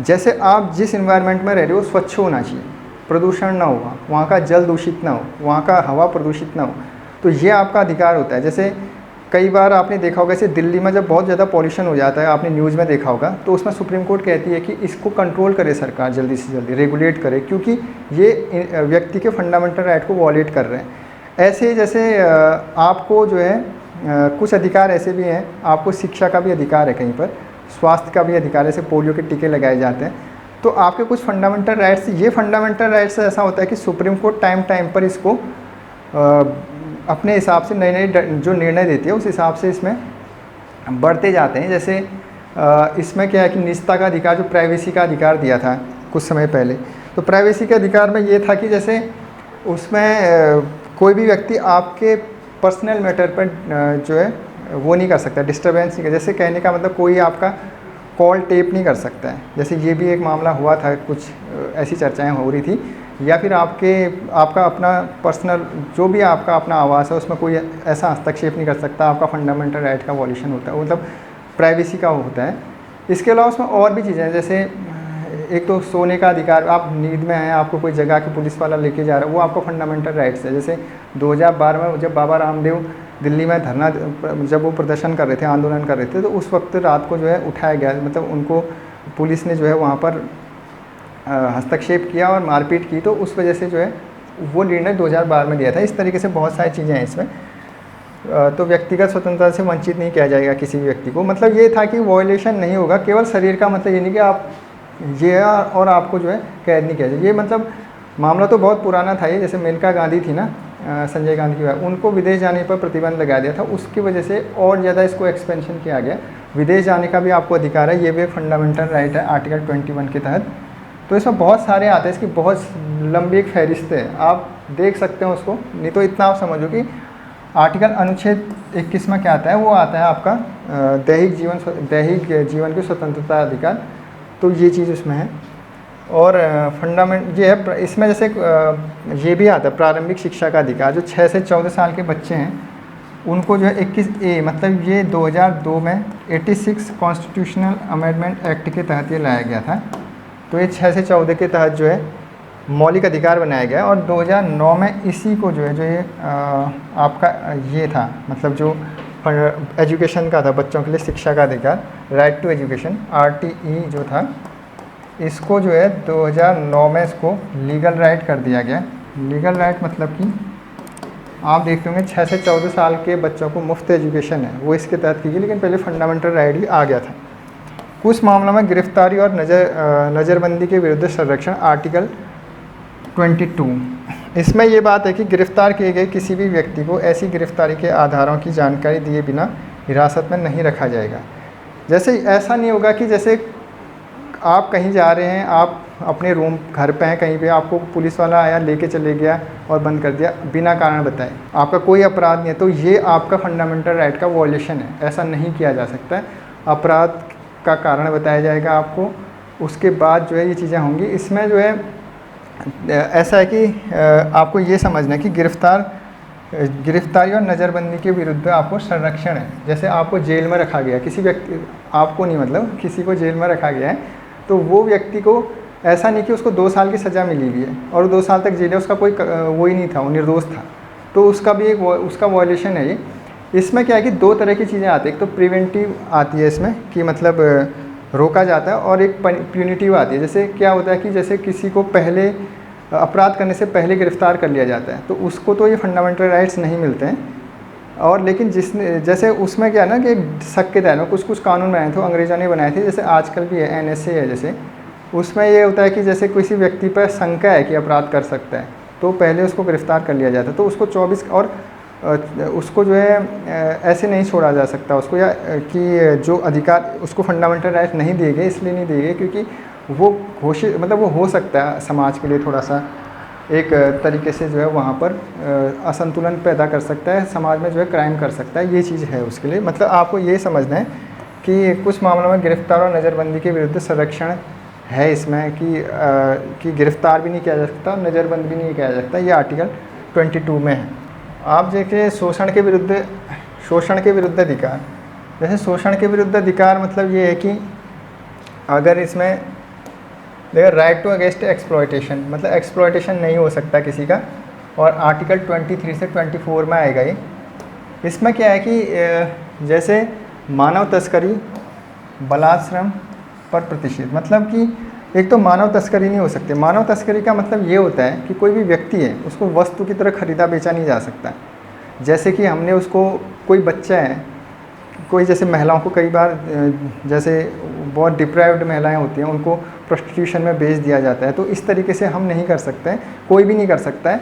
जैसे आप जिस इन्वायरमेंट में रह रहे हो स्वच्छ होना चाहिए, प्रदूषण ना हो, वहाँ का जल दूषित ना हो, वहाँ का हवा प्रदूषित ना हो, तो ये आपका अधिकार होता है। जैसे कई बार आपने देखा होगा, जैसे दिल्ली में जब बहुत ज़्यादा पॉल्यूशन हो जाता है, आपने न्यूज़ में देखा होगा, तो उसमें सुप्रीम कोर्ट कहती है कि इसको कंट्रोल करे सरकार, जल्दी से जल्दी रेगुलेट करे, क्योंकि ये व्यक्ति के फंडामेंटल राइट को वॉलेट कर रहे हैं। ऐसे जैसे आपको जो है कुछ अधिकार ऐसे भी हैं, आपको शिक्षा का भी अधिकार है, कहीं पर स्वास्थ्य का भी अधिकार है, जैसे पोलियो के टीके लगाए जाते हैं। तो आपके कुछ फंडामेंटल राइट्स, ये फंडामेंटल राइट्स ऐसा होता है कि सुप्रीम कोर्ट टाइम पर इसको अपने हिसाब से नए नए जो निर्णय देती है उस हिसाब से इसमें बढ़ते जाते हैं। जैसे इसमें क्या है कि निजता का अधिकार, जो प्राइवेसी का अधिकार दिया था कुछ समय पहले, तो प्राइवेसी के अधिकार में ये था कि जैसे उसमें कोई भी व्यक्ति आपके पर्सनल मैटर पर जो है वो नहीं कर सकता, डिस्टर्बेंस नहीं कर, जैसे कहने का मतलब कोई आपका कॉल टेप नहीं कर सकता है। जैसे ये भी एक मामला हुआ था, कुछ ऐसी चर्चाएं हो रही थी। या फिर आपका अपना पर्सनल जो भी आपका अपना आवास है उसमें कोई ऐसा हस्तक्षेप नहीं कर सकता, आपका फंडामेंटल राइट का वॉल्यूशन होता है, मतलब प्राइवेसी का होता है। इसके अलावा उसमें और भी चीज़ें हैं, जैसे एक तो सोने का अधिकार, आप नींद में हैं, आपको कोई जगह के पुलिस वाला लेके जा रहा है, वो आपका फंडामेंटल राइट्स है। जैसे 2012 में जब बाबा रामदेव दिल्ली में धरना, जब वो प्रदर्शन कर रहे थे, आंदोलन कर रहे थे, तो उस वक्त रात को जो है उठाया गया, मतलब उनको पुलिस ने जो है वहाँ पर हस्तक्षेप किया और मारपीट की, तो उस वजह से जो है वो निर्णय 2012 में दिया था। इस तरीके से बहुत सारी चीज़ें हैं इसमें। तो व्यक्तिगत स्वतंत्रता से वंचित नहीं किया जाएगा किसी भी व्यक्ति को। मतलब ये था कि वायलेशन नहीं होगा, केवल शरीर का, मतलब ये नहीं कि आप ये और आपको जो है कैद नहीं किया जाए। ये मतलब मामला तो बहुत पुराना था ये, जैसे मेनका गांधी थी ना, संजय गांधी की बात, उनको विदेश जाने पर प्रतिबंध लगा दिया था, उसकी वजह से और ज़्यादा इसको एक्सपेंशन किया गया। विदेश जाने का भी आपको अधिकार है, ये भी एक फंडामेंटल राइट है आर्टिकल 21 के तहत। तो इसमें बहुत सारे आते हैं, इसकी बहुत लंबी एक फहरिस्त है, आप देख सकते हैं उसको। नहीं तो इतना आप समझो कि आर्टिकल अनुच्छेद 21 में क्या आता है, वो आता है आपका दैहिक जीवन की स्वतंत्रता अधिकार। तो ये चीज़ उसमें है। और फंडामेंट ये है इसमें, जैसे ये भी आता है प्रारंभिक शिक्षा का अधिकार, जो 6 से 14 साल के बच्चे हैं उनको जो है 21A, मतलब ये 2002 में 86 कॉन्स्टिट्यूशनल अमेंडमेंट एक्ट के तहत ये लाया गया था। तो ये 6 से 14 के तहत जो है मौलिक अधिकार बनाया गया और 2009 में इसी को जो है जो ये आपका ये था, मतलब जो एजुकेशन का था, बच्चों के लिए शिक्षा का अधिकार, राइट टू एजुकेशन RTE जो था, इसको जो है 2009 में इसको लीगल राइट कर दिया गया। लीगल राइट मतलब कि आप देखते होंगे 6 से 14 साल के बच्चों को मुफ्त एजुकेशन है वो इसके तहत की गई, लेकिन पहले फंडामेंटल राइट ही आ गया था। कुछ मामलों में गिरफ्तारी और नज़रबंदी के विरुद्ध संरक्षण आर्टिकल 22। इसमें ये बात है कि गिरफ्तार किए गए किसी भी व्यक्ति को ऐसी गिरफ्तारी के आधारों की जानकारी दिए बिना हिरासत में नहीं रखा जाएगा। जैसे ऐसा नहीं होगा कि जैसे आप कहीं जा रहे हैं, आप अपने रूम घर पे हैं कहीं पे, आपको पुलिस वाला आया लेके चले गया और बंद कर दिया बिना कारण बताए, आपका कोई अपराध नहीं है, तो ये आपका फंडामेंटल राइट का वॉयलेशन है। ऐसा नहीं किया जा सकता है। अपराध का कारण बताया जाएगा आपको, उसके बाद जो है ये चीज़ें होंगी। इसमें जो है ऐसा है कि आपको ये समझना है कि गिरफ्तारी और नज़रबंदी के विरुद्ध आपको संरक्षण है। जैसे आपको जेल में रखा गया, किसी व्यक्ति, आपको नहीं मतलब किसी को जेल में रखा गया है, तो वो व्यक्ति को ऐसा नहीं कि उसको 2 साल की सज़ा मिली हुई है और 2 साल तक जेल है, उसका कोई वो ही नहीं था, वो निर्दोष था, तो उसका भी एक उसका वॉयलेशन है ये। इसमें क्या है कि 2 तरह की चीज़ें आती है। एक तो प्रिवेंटिव आती है इसमें कि मतलब रोका जाता है, और एक प्यूनिटिव आती है। जैसे क्या होता है कि जैसे किसी को पहले अपराध करने से पहले गिरफ्तार कर लिया जाता है, तो उसको तो ये फंडामेंटल राइट्स नहीं मिलते हैं। और लेकिन जिसने जैसे उसमें क्या है ना कि शक के दायरे में कुछ कानून बनाए थे, अंग्रेज़ों ने बनाए थे, जैसे आजकल भी है NSA है, जैसे उसमें ये होता है कि जैसे किसी व्यक्ति पर शंका है कि अपराध कर सकता है, तो पहले उसको गिरफ्तार कर लिया जाता है, तो उसको 24 और उसको जो है ऐसे नहीं छोड़ा जा सकता उसको, या कि जो अधिकार उसको फंडामेंटल राइट नहीं दिए गए, इसलिए नहीं दिए गए क्योंकि वो घोषित मतलब वो हो सकता है समाज के लिए थोड़ा सा एक तरीके से जो है वहाँ पर असंतुलन पैदा कर सकता है, समाज में जो है क्राइम कर सकता है, ये चीज़ है उसके लिए। मतलब आपको ये समझना है कि कुछ मामलों में गिरफ्तार और नज़रबंदी के विरुद्ध संरक्षण है इसमें कि गिरफ्तार भी नहीं किया जा सकता, नज़रबंद भी नहीं किया जा सकता, ये आर्टिकल 22 में है। आप देखिए शोषण के विरुद्ध अधिकार। जैसे शोषण के विरुद्ध अधिकार मतलब ये है कि अगर इसमें देखिए राइट टू अगेंस्ट एक्सप्लॉयटेशन, मतलब एक्सप्लॉयटेशन नहीं हो सकता किसी का, और आर्टिकल 23 से 24 में आएगा ये। इसमें क्या है कि जैसे मानव तस्करी, बलात्श्रम पर प्रतिषेध, मतलब कि एक तो मानव तस्करी नहीं हो सकती। मानव तस्करी का मतलब ये होता है कि कोई भी व्यक्ति है उसको वस्तु की तरह खरीदा बेचा नहीं जा सकता। जैसे कि हमने उसको, कोई बच्चा है, कोई जैसे महिलाओं को कई बार जैसे बहुत डिप्राइव्ड महिलाएं होती हैं, उनको प्रोस्टिट्यूशन में बेच दिया जाता है, तो इस तरीके से हम नहीं कर सकते हैं, कोई भी नहीं कर सकता है।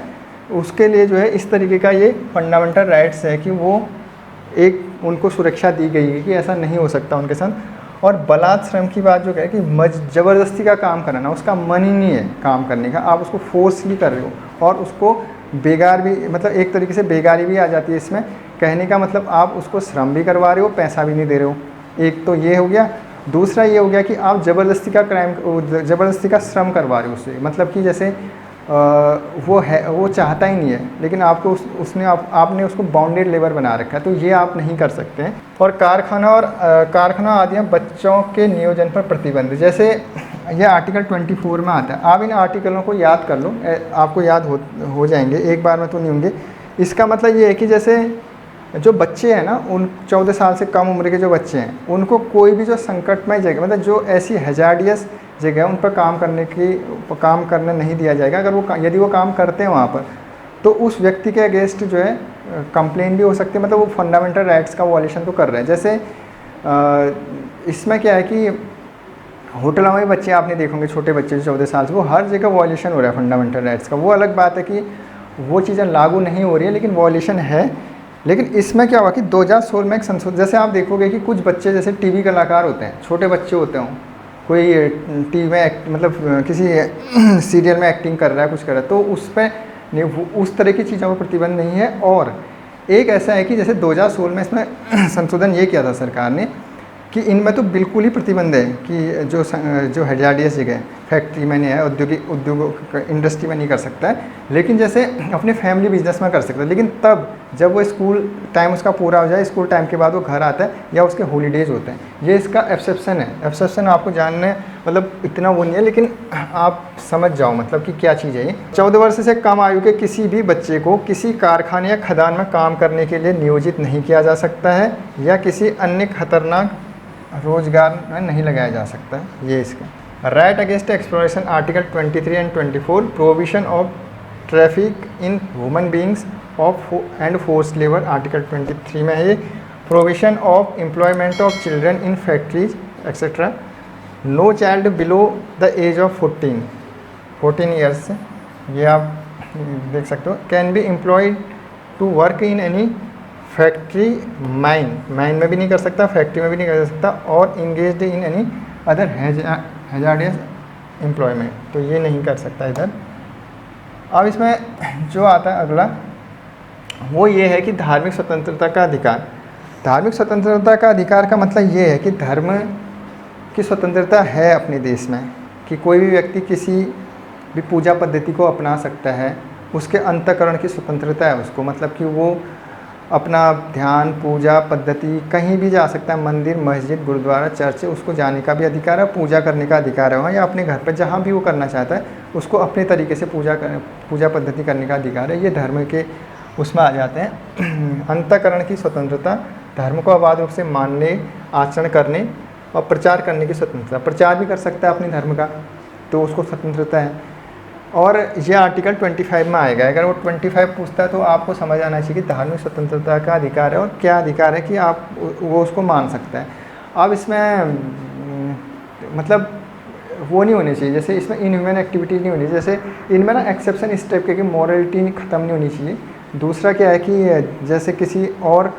उसके लिए जो है इस तरीके का ये फंडामेंटल राइट्स है कि वो एक उनको सुरक्षा दी गई है कि ऐसा नहीं हो सकता उनके साथ। और बलात्श्रम की बात जो है कि ज़बरदस्ती का काम कराना, उसका मन ही नहीं है काम करने का, आप उसको फोर्सली कर रहे हो, और उसको बेगार भी, मतलब एक तरीके से बेगारी भी आ जाती है इसमें। कहने का मतलब आप उसको श्रम भी करवा रहे हो, पैसा भी नहीं दे रहे हो, एक तो ये हो गया। दूसरा ये हो गया कि आप ज़बरदस्ती का ज़बरदस्ती का श्रम करवा रहे हो उससे, मतलब कि जैसे वो चाहता ही नहीं है, लेकिन आपको आपने उसको बाउंडेड लेबर बना रखा है, तो ये आप नहीं कर सकते हैं। और कारखाना आदि में बच्चों के नियोजन पर प्रतिबंध, जैसे यह आर्टिकल 24 में आता है। आप इन आर्टिकलों को याद कर लो, आपको याद हो जाएंगे, एक बार में तो नहीं होंगे। इसका मतलब ये है कि जैसे जो बच्चे हैं ना, उन 14 साल से कम उम्र के जो बच्चे हैं, उनको कोई भी जो संकटमय जगह, मतलब जो ऐसी हैजार्डियस जगह है, उन पर काम करने नहीं दिया जाएगा। अगर यदि वो काम करते हैं वहाँ पर, तो उस व्यक्ति के अगेंस्ट जो है कंप्लेन भी हो सकती है, मतलब वो फंडामेंटल राइट्स का वॉयलेशन तो कर रहे हैं। जैसे इसमें क्या है कि होटलों में बच्चे आपने देखोगे, छोटे बच्चे 14 साल से, वो हर जगह वॉयलेशन हो रहा है फंडामेंटल राइट्स का। वो अलग बात है कि वो चीज़ें लागू नहीं हो रही है, लेकिन वॉयलेशन है। लेकिन इसमें क्या हुआ कि 2016 में एक संशोधन, जैसे आप देखोगे कि कुछ बच्चे जैसे टीवी कलाकार होते हैं, छोटे बच्चे होते हों, कोई टीवी में मतलब किसी सीरियल में एक्टिंग कर रहा है, कुछ कर रहा है, तो उस पर उस तरह की चीज़ों पर प्रतिबंध नहीं है। और एक ऐसा है कि जैसे 2016 में इसमें संशोधन ये किया था सरकार ने कि इनमें तो बिल्कुल ही प्रतिबंध है कि जो हैजार्डियस जगह फैक्ट्री में नहीं है, उद्योगों इंडस्ट्री में नहीं कर सकता है, लेकिन जैसे अपने फैमिली बिजनेस में कर सकता है। लेकिन तब जब वो स्कूल टाइम उसका पूरा हो जाए, स्कूल टाइम के बाद वो घर आता है या उसके हॉलीडेज़ होते हैं। ये इसका एक्सेप्शन है। एक्सेप्शन आपको जानने मतलब इतना वो नहीं है, लेकिन आप समझ जाओ मतलब कि क्या चीज़ है ये। 14 वर्ष से कम आयु के किसी भी बच्चे को किसी कारखाने या खदान में काम करने के लिए नियोजित नहीं किया जा सकता है या किसी अन्य खतरनाक रोजगार में नहीं लगाया जा सकता है। ये इसका right against exploration article 23 and 24, provision of traffic in human beings of and force labour article 23 में है ये। Provision of employment of children in factories etcetera. No child below the age of 14 years, ये आप देख सकते हो। Can be employed to work in any factory, mine में भी नहीं कर सकता, फैक्ट्री में भी नहीं कर सकता, और engaged in any other hazardous employment, तो ये नहीं कर सकता इधर। अब इसमें जो आता है अगला वो ये है कि धार्मिक स्वतंत्रता का अधिकार। धार्मिक स्वतंत्रता का अधिकार का मतलब ये है कि धर्म की स्वतंत्रता है अपने देश में, कि कोई भी व्यक्ति किसी भी पूजा पद्धति को अपना सकता है, उसके अंतःकरण की स्वतंत्रता है उसको, मतलब कि वो अपना ध्यान पूजा पद्धति कहीं भी जा सकता है, मंदिर मस्जिद गुरुद्वारा चर्च, उसको जाने का भी अधिकार है, पूजा करने का अधिकार है वहाँ, या अपने घर पर जहाँ भी वो करना चाहता है उसको अपने तरीके से पूजा पद्धति करने का अधिकार है। ये धर्म के उसमें आ जाते हैं। अंतःकरण की स्वतंत्रता, धर्म को अबाध रूप से मानने आचरण करने और प्रचार करने की स्वतंत्रता, प्रचार भी कर सकता है अपने धर्म का, तो उसको स्वतंत्रता है। और ये आर्टिकल 25 में आएगा। अगर वो 25 पूछता है तो आपको समझ आना चाहिए कि धार्मिक स्वतंत्रता का अधिकार है और क्या अधिकार है कि आप वो उसको मान सकता है। अब इसमें मतलब वो नहीं होनी चाहिए, जैसे इसमें इनह्यूमन एक्टिविटीज़ नहीं होनी चाहिए, जैसे इनमें ना एक्सेप्शन इस टाइप के कि मॉरलिटी ख़त्म नहीं होनी चाहिए। दूसरा क्या है कि जैसे किसी और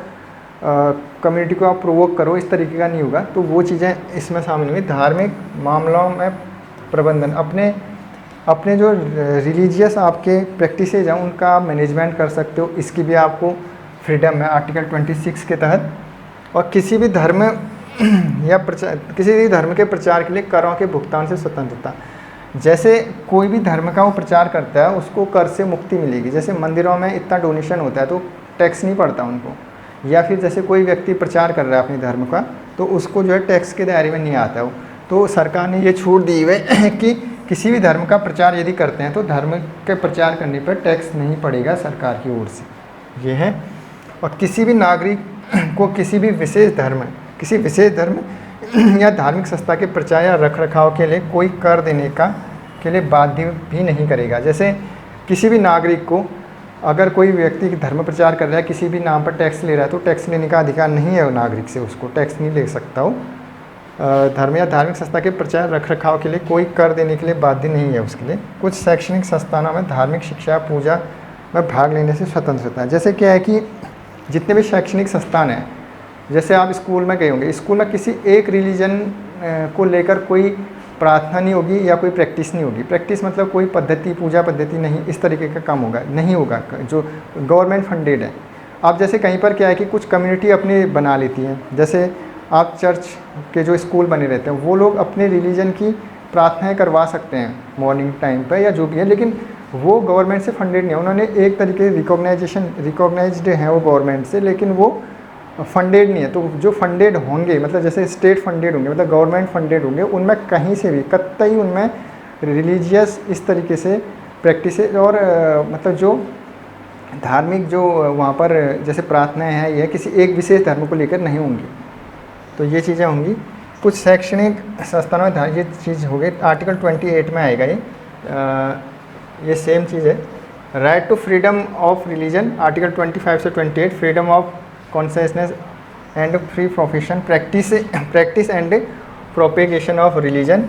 कम्युनिटी को आप प्रोवोक करो, इस तरीके का नहीं होगा, तो वो चीज़ें इसमें शामिल हुई। धार्मिक मामलों में प्रबंधन, अपने जो रिलीजियस आपके प्रैक्टिसेज हैं उनका आप मैनेजमेंट कर सकते हो, इसकी भी आपको फ्रीडम है आर्टिकल 26 के तहत। और किसी भी धर्म या किसी भी धर्म के प्रचार के लिए करों के भुगतान से स्वतंत्रता, जैसे कोई भी धर्म का वो प्रचार करता है उसको कर से मुक्ति मिलेगी। जैसे मंदिरों में इतना डोनेशन होता है तो टैक्स नहीं पड़ता उनको, या फिर जैसे कोई व्यक्ति प्रचार कर रहा है अपने धर्म का तो उसको जो है टैक्स के दायरे में नहीं आता वो। तो सरकार ने ये छूट दी हुई है कि किसी भी धर्म का प्रचार यदि करते हैं तो धर्म के प्रचार करने पर टैक्स नहीं पड़ेगा सरकार की ओर से, ये है। और किसी भी नागरिक को किसी विशेष धर्म या धार्मिक संस्था के प्रचार या रखरखाव के लिए कोई कर देने के लिए बाध्य भी नहीं करेगा। जैसे किसी भी नागरिक को अगर कोई व्यक्ति धर्म प्रचार कर रहा है, किसी भी नाम पर टैक्स ले रहा है, तो टैक्स लेने का अधिकार नहीं है वो नागरिक से, उसको टैक्स नहीं ले सकता हो। धर्म या धार्मिक संस्था के प्रचार रखरखाव के लिए कोई कर देने के लिए बाध्य नहीं है उसके लिए। कुछ शैक्षणिक संस्थानों में धार्मिक शिक्षा पूजा में भाग लेने से स्वतंत्रता है। जैसे क्या है कि जितने भी शैक्षणिक संस्थान हैं, जैसे आप स्कूल में गए होंगे, स्कूल में किसी एक रिलीजन को लेकर कोई प्रार्थना नहीं होगी या कोई प्रैक्टिस नहीं होगी। प्रैक्टिस मतलब कोई पद्धति पूजा पद्धति नहीं, इस तरीके का काम होगा नहीं होगा जो गवर्नमेंट फंडेड है। अब जैसे कहीं पर क्या है कि कुछ कम्युनिटी अपने बना लेती है, जैसे आप चर्च के जो स्कूल बने रहते हैं वो लोग अपने रिलीजन की प्रार्थनाएं करवा सकते हैं मॉर्निंग टाइम पर या जो भी है, लेकिन वो गवर्नमेंट से फंडेड नहीं है। उन्होंने एक तरीके रिकॉग्नाइज्ड है वो गवर्नमेंट से, लेकिन वो फंडेड नहीं है। तो जो फंडेड होंगे मतलब जैसे स्टेट फंडेड होंगे मतलब गवर्नमेंट फंडेड होंगे, उनमें कहीं से भी कतई उनमें रिलीजियस इस तरीके से प्रैक्टिस और मतलब जो धार्मिक जो वहाँ पर जैसे प्रार्थनाएं हैं ये किसी एक विशेष धर्म को लेकर नहीं होंगी। तो ये चीज़ें होंगी। कुछ शैक्षणिक संस्थानों में ये चीज़ हो गई, आर्टिकल 28 में आएगा ये सेम चीज़ है। Right to freedom of religion article 25 से 28, freedom of consciousness and free profession practice and propagation of religion,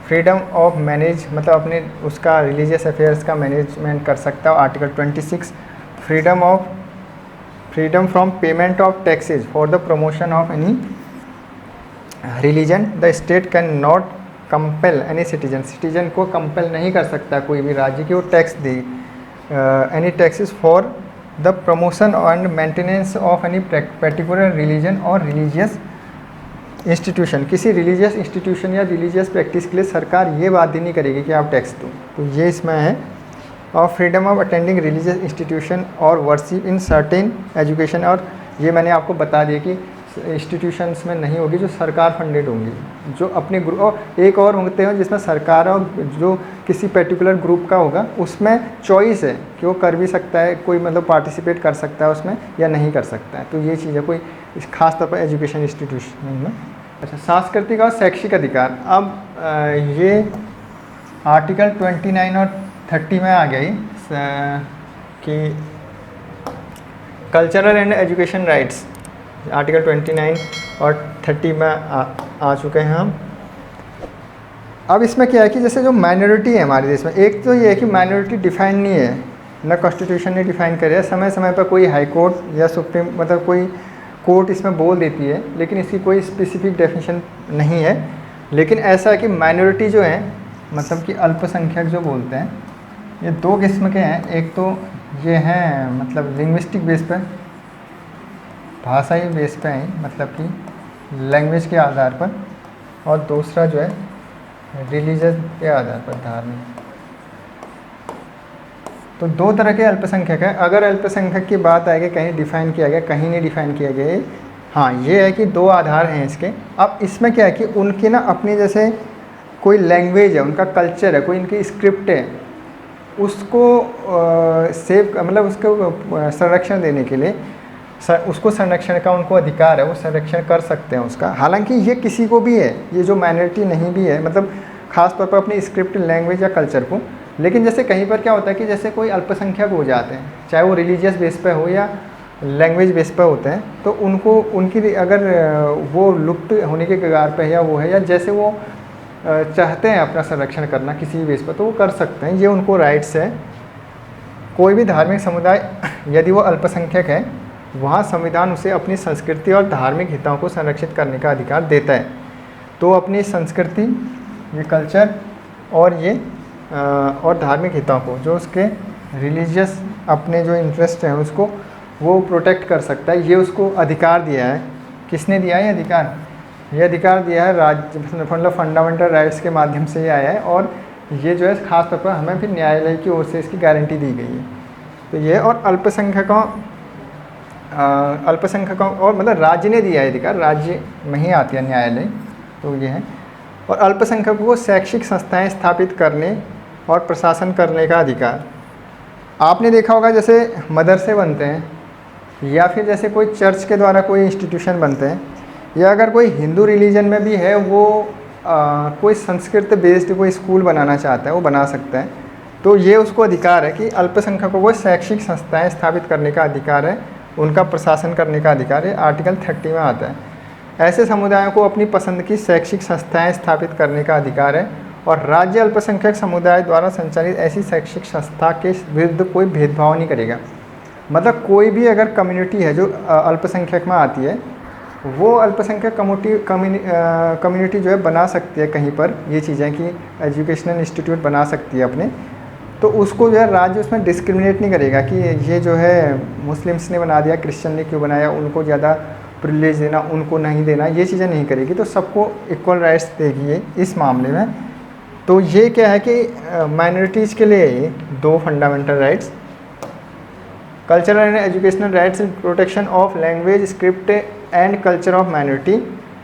freedom of manage मतलब अपने उसका रिलीजियस अफेयर्स का मैनेजमेंट कर सकता हो article 26, freedom from payment of taxes for the promotion of any religion, the state can not compel any citizen को compel नहीं कर सकता कोई भी राज्य की वो tax they any taxes for the promotion and maintenance of any particular religion और रिलीजियस इंस्टीट्यूशन। किसी रिलीजियस इंस्टीट्यूशन या रिलीजियस प्रैक्टिस के लिए सरकार ये बाध्य नहीं करेगी कि आप टैक्स दो। तो ये इसमें है। और freedom of attending religious institution और वर्शिप इन सर्टेन एजुकेशन। और ये मैंने आपको बता दिया कि इंस्टीट्यूशंस में नहीं होगी जो सरकार फंडेड होंगी, जो अपने ग्रुप, और एक और होते हैं जिसमें सरकार और जो किसी पर्टिकुलर ग्रुप का होगा उसमें चॉइस है कि वो कर भी सकता है, कोई मतलब पार्टिसिपेट कर सकता है उसमें या नहीं कर सकता है। तो ये चीज़ है कोई इस खास तौर पर एजुकेशन इंस्टीट्यूशन में। अच्छा, सांस्कृतिक और शैक्षिक अधिकार। अब ये आर्टिकल 29 और 30 में आ गई कि cultural and education rights, article 29 और 30 में आ चुके हैं हम। अब इसमें क्या है कि जैसे जो माइनॉरिटी है हमारे देश में, एक तो ये है कि माइनॉरिटी डिफाइन नहीं है, न कॉन्स्टिट्यूशन ने डिफाइन करे, समय समय पर कोई हाई कोर्ट या सुप्रीम मतलब कोई कोर्ट इसमें बोल देती है, लेकिन इसकी कोई स्पेसिफिक डेफिनेशन नहीं है। लेकिन ऐसा है कि माइनॉरिटी जो है मतलब कि अल्पसंख्यक जो बोलते हैं, ये दो किस्म के हैं। एक तो ये हैं मतलब लिंग्विस्टिक बेस पर, भाषाई बेस पे हैं, मतलब कि लैंग्वेज के आधार पर, और दूसरा जो है रिलीजन के आधार पर, धार्मिक। तो दो तरह के अल्पसंख्यक हैं। अगर अल्पसंख्यक की बात आएगी कहीं डिफ़ाइन किया गया, कहीं नहीं डिफ़ाइन किया गया। हाँ, ये है कि दो आधार हैं इसके। अब इसमें क्या है कि उनकी ना अपनी जैसे कोई लैंग्वेज है, उनका कल्चर है, कोई इनकी स्क्रिप्ट है, उसको सेव मतलब उसको संरक्षण देने के लिए उसको संरक्षण का उनको अधिकार है, वो संरक्षण कर सकते हैं उसका। हालांकि ये किसी को भी है, ये जो माइनॉरिटी नहीं भी है, मतलब ख़ास तौर पर अपनी स्क्रिप्ट, लैंग्वेज या कल्चर को। लेकिन जैसे कहीं पर क्या होता है कि जैसे कोई अल्पसंख्यक हो जाते हैं, चाहे वो रिलीजियस बेस पे हो या लैंग्वेज बेस पे होते हैं, तो उनको उनकी अगर वो लुप्त होने के कगार पे है या वो है, या जैसे वो चाहते हैं अपना संरक्षण करना किसी भी बेस पर, तो वो कर सकते हैं, ये उनको राइट्स है। कोई भी धार्मिक समुदाय यदि वो अल्पसंख्यक है, वहाँ संविधान उसे अपनी संस्कृति और धार्मिक हितों को संरक्षित करने का अधिकार देता है। तो अपनी संस्कृति, ये कल्चर और ये और धार्मिक हितों को, जो उसके रिलीजियस अपने जो इंटरेस्ट हैं उसको वो प्रोटेक्ट कर सकता है। ये उसको अधिकार दिया है। किसने दिया है ये अधिकार? ये अधिकार दिया है राज्य, मतलब फंडामेंटल राइट्स के माध्यम से ये आया है, और ये जो है खास तौर पर हमें फिर न्यायालय की ओर से इसकी गारंटी दी गई है। तो ये और अल्पसंख्यकों और मतलब राज्य ने दिया है अधिकार, राज्य में ही आती है न्यायालय, तो ये है। और अल्पसंख्यकों को शैक्षिक संस्थाएं स्थापित करने और प्रशासन करने का अधिकार। आपने देखा होगा जैसे मदरसे बनते हैं, या फिर जैसे कोई चर्च के द्वारा कोई इंस्टीट्यूशन बनते हैं, या अगर कोई हिंदू रिलीजन में भी है वो कोई संस्कृत बेस्ड कोई स्कूल बनाना चाहता है, वो बना सकता है। तो ये उसको अधिकार है कि अल्पसंख्यकों को शैक्षिक संस्थाएं स्थापित करने का अधिकार है, उनका प्रशासन करने का अधिकार है। आर्टिकल 30 में आता है। ऐसे समुदायों को अपनी पसंद की शैक्षिक संस्थाएं स्थापित करने का अधिकार है, और राज्य अल्पसंख्यक समुदाय द्वारा संचालित ऐसी शैक्षिक संस्था के विरुद्ध कोई भेदभाव नहीं करेगा। मतलब कोई भी अगर कम्युनिटी है जो अल्पसंख्यक में आती है, वो अल्पसंख्यक कम्युनिटी जो है बना सकती है कहीं पर ये चीज़ें कि एजुकेशनल इंस्टीट्यूट बना सकती है अपने, तो उसको जो है राज्य उसमें डिस्क्रिमिनेट नहीं करेगा कि ये जो है मुस्लिम्स ने बना दिया, क्रिश्चियन ने क्यों बनाया, उनको ज़्यादा प्रिविलेज देना, उनको नहीं देना, ये चीज़ें नहीं करेगी। तो सबको इक्वल राइट्स देगी ये इस मामले में। तो ये क्या है कि माइनॉरिटीज़ के लिए दो fundamental rights, cultural and educational rights in protection of language, script and culture of minority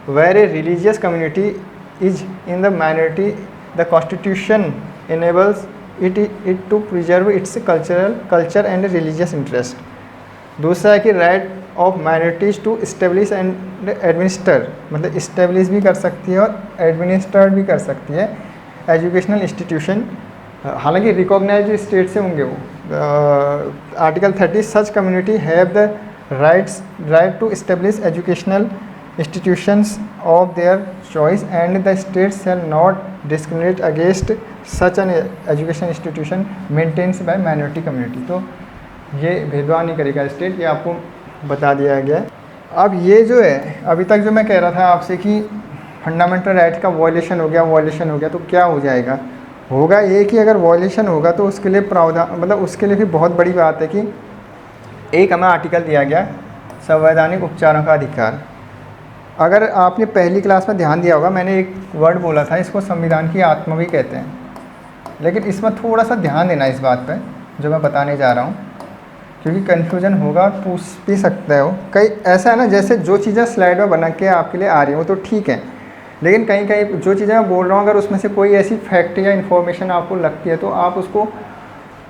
where a religious community is in the minority, the constitution enables it to preserve its culture and religious interest. दूसरा है कि right of minorities to establish and administer, मतलब establish भी कर सकती है और administer भी कर सकती है एजुकेशनल इंस्टीट्यूशन, हालांकि रिकॉग्नाइज्ड स्टेट से होंगे वो। Article 30 such community have the right to establish educational institutions of their choice and the state shall not discriminate against such an education institution maintains by minority community. तो ये भेदभाव नहीं करेगा state, ये आपको बता दिया गया है। अब ये जो है अभी तक जो मैं कह रहा था आपसे कि फंडामेंटल राइट का वॉयलेशन हो गया, तो क्या हो जाएगा? होगा ये कि अगर वॉयलेशन होगा तो उसके लिए प्रावधान, मतलब उसके लिए भी बहुत बड़ी बात है कि एक हमें आर्टिकल दिया गया संवैधानिक उपचारों का अधिकार। अगर आपने पहली क्लास में ध्यान दिया होगा, मैंने एक वर्ड बोला था, इसको संविधान की आत्मा भी कहते हैं, लेकिन इसमें थोड़ा सा ध्यान देना इस बात पर जो मैं बताने जा रहा हूँ, क्योंकि कन्फ्यूजन होगा, पूछ भी सकता है वो। कई ऐसा है ना, जैसे जो चीज़ें स्लाइड में बना के आपके लिए आ रही हैं वो तो ठीक है, लेकिन कहीं कहीं जो चीज़ें मैं बोल रहा हूँ अगर उसमें से कोई ऐसी फैक्ट या इन्फॉर्मेशन आपको लगती है तो आप उसको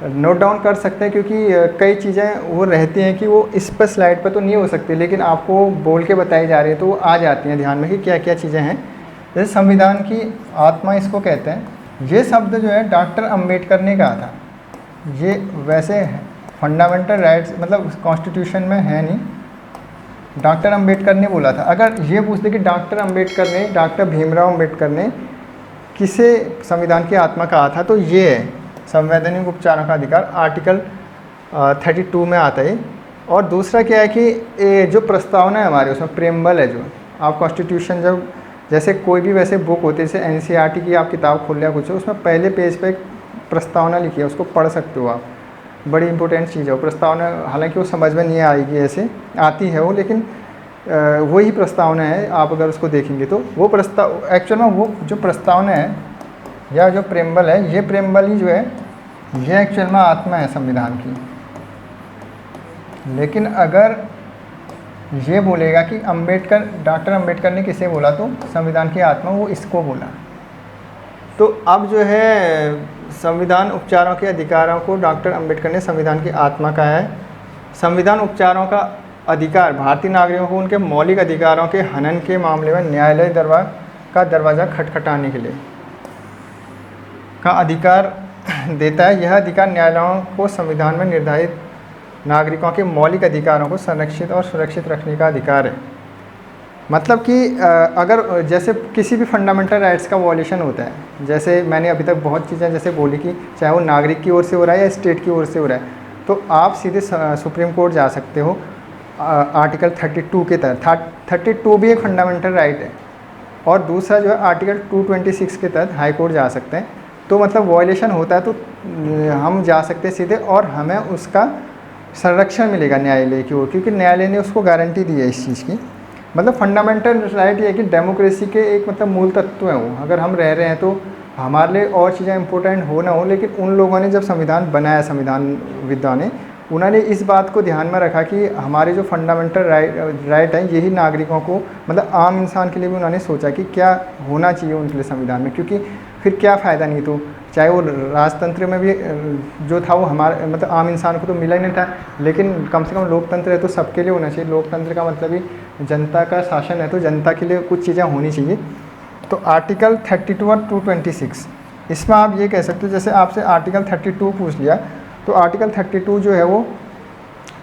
नोट डाउन कर सकते हैं, क्योंकि कई चीज़ें वो रहती हैं कि वो इस पर स्लाइड पर तो नहीं हो सकती, लेकिन आपको बोल के बताई जा रही है तो वो आ जाती हैं ध्यान में कि क्या क्या चीज़ें हैं। जैसे संविधान की आत्मा इसको कहते हैं। ये शब्द जो है डॉक्टर अम्बेडकर ने कहा था। ये वैसे फंडामेंटल राइट्स मतलब कॉन्स्टिट्यूशन में है नहीं, डॉक्टर अम्बेडकर ने बोला था। अगर ये पूछते कि डॉक्टर अम्बेडकर ने, डॉक्टर भीमराव अम्बेडकर ने किसे संविधान की आत्मा कहा था, तो ये है संवैधानिक उपचारों का अधिकार, आर्टिकल 32 में आता है। और दूसरा क्या है कि ये जो प्रस्तावना है हमारे उसमें प्रेम्बल है, जो आप कॉन्स्टिट्यूशन जब जैसे कोई भी वैसे बुक होती है जैसे एनसीईआरटी की आप किताब खोल लिया कुछ है, उसमें पहले पेज पे एक प्रस्तावना लिखी है, उसको पढ़ सकते हो आप। बड़ी इंपॉर्टेंट चीज़ है वो प्रस्तावना, हालांकि वो समझ में नहीं आएगी, ऐसे आती है वो, लेकिन वही प्रस्तावना है। आप अगर उसको देखेंगे तो वो प्रस्ताव एक्चुअल में वो जो प्रस्तावना है या जो प्रेम्बल है, ये प्रेम्बल ही जो है ये एक्चुअल में आत्मा है संविधान की। लेकिन अगर ये बोलेगा कि अम्बेडकर, डॉक्टर अम्बेडकर ने किसे बोला, तो संविधान की आत्मा, वो इसको बोला। तो अब जो है संविधान उपचारों के अधिकारों को डॉक्टर अम्बेडकर ने संविधान की आत्मा कहा है। संविधान उपचारों का अधिकार भारतीय नागरिकों को उनके मौलिक अधिकारों के हनन के मामले में न्यायालय दरवाज़ा खटखटाने के लिए का अधिकार देता है। यह अधिकार न्यायालयों को संविधान में निर्धारित नागरिकों के मौलिक अधिकारों को संरक्षित और सुरक्षित रखने का अधिकार है। मतलब कि अगर जैसे किसी भी फंडामेंटल राइट्स का वॉल्यूशन होता है, जैसे मैंने अभी तक बहुत चीज़ें जैसे बोली कि चाहे वो नागरिक की ओर से हो रहा है या स्टेट की ओर से हो रहा है, तो आप सीधे सुप्रीम कोर्ट जा सकते हो आर्टिकल 32 के तहत। 32 भी एक फंडामेंटल राइट है। और दूसरा जो है आर्टिकल 226 के तहत हाई कोर्ट जा सकते हैं। तो मतलब वॉयलेशन होता है तो हम जा सकते हैं सीधे, और हमें उसका संरक्षण मिलेगा न्यायालय की ओर, क्योंकि न्यायालय ने उसको गारंटी दी है इस चीज़ की। मतलब फंडामेंटल राइट ये है कि डेमोक्रेसी के एक मतलब मूल तत्व है वो। अगर हम रह रहे हैं तो हमारे लिए और चीज़ें इंपॉर्टेंट हो ना हो, लेकिन उन लोगों ने जब संविधान बनाया, संविधान विद्वान ने, उन्होंने इस बात को ध्यान में रखा कि हमारे जो फंडामेंटल राइट हैं यही नागरिकों को, मतलब आम इंसान के लिए भी उन्होंने सोचा कि क्या होना चाहिए उनके लिए संविधान में, क्योंकि फिर क्या फ़ायदा नहीं। तो चाहे वो राजतंत्र में भी जो था वो हमारे मतलब आम इंसान को तो मिला ही नहीं था, लेकिन कम से कम लोकतंत्र है तो सबके लिए होना चाहिए। लोकतंत्र का मतलब ही जनता का शासन है, तो जनता के लिए कुछ चीज़ें होनी चाहिए। तो आर्टिकल 32 और 226 इसमें आप ये कह सकते हो, जैसे आपसे आर्टिकल 32 पूछ लिया तो आर्टिकल 32 जो है वो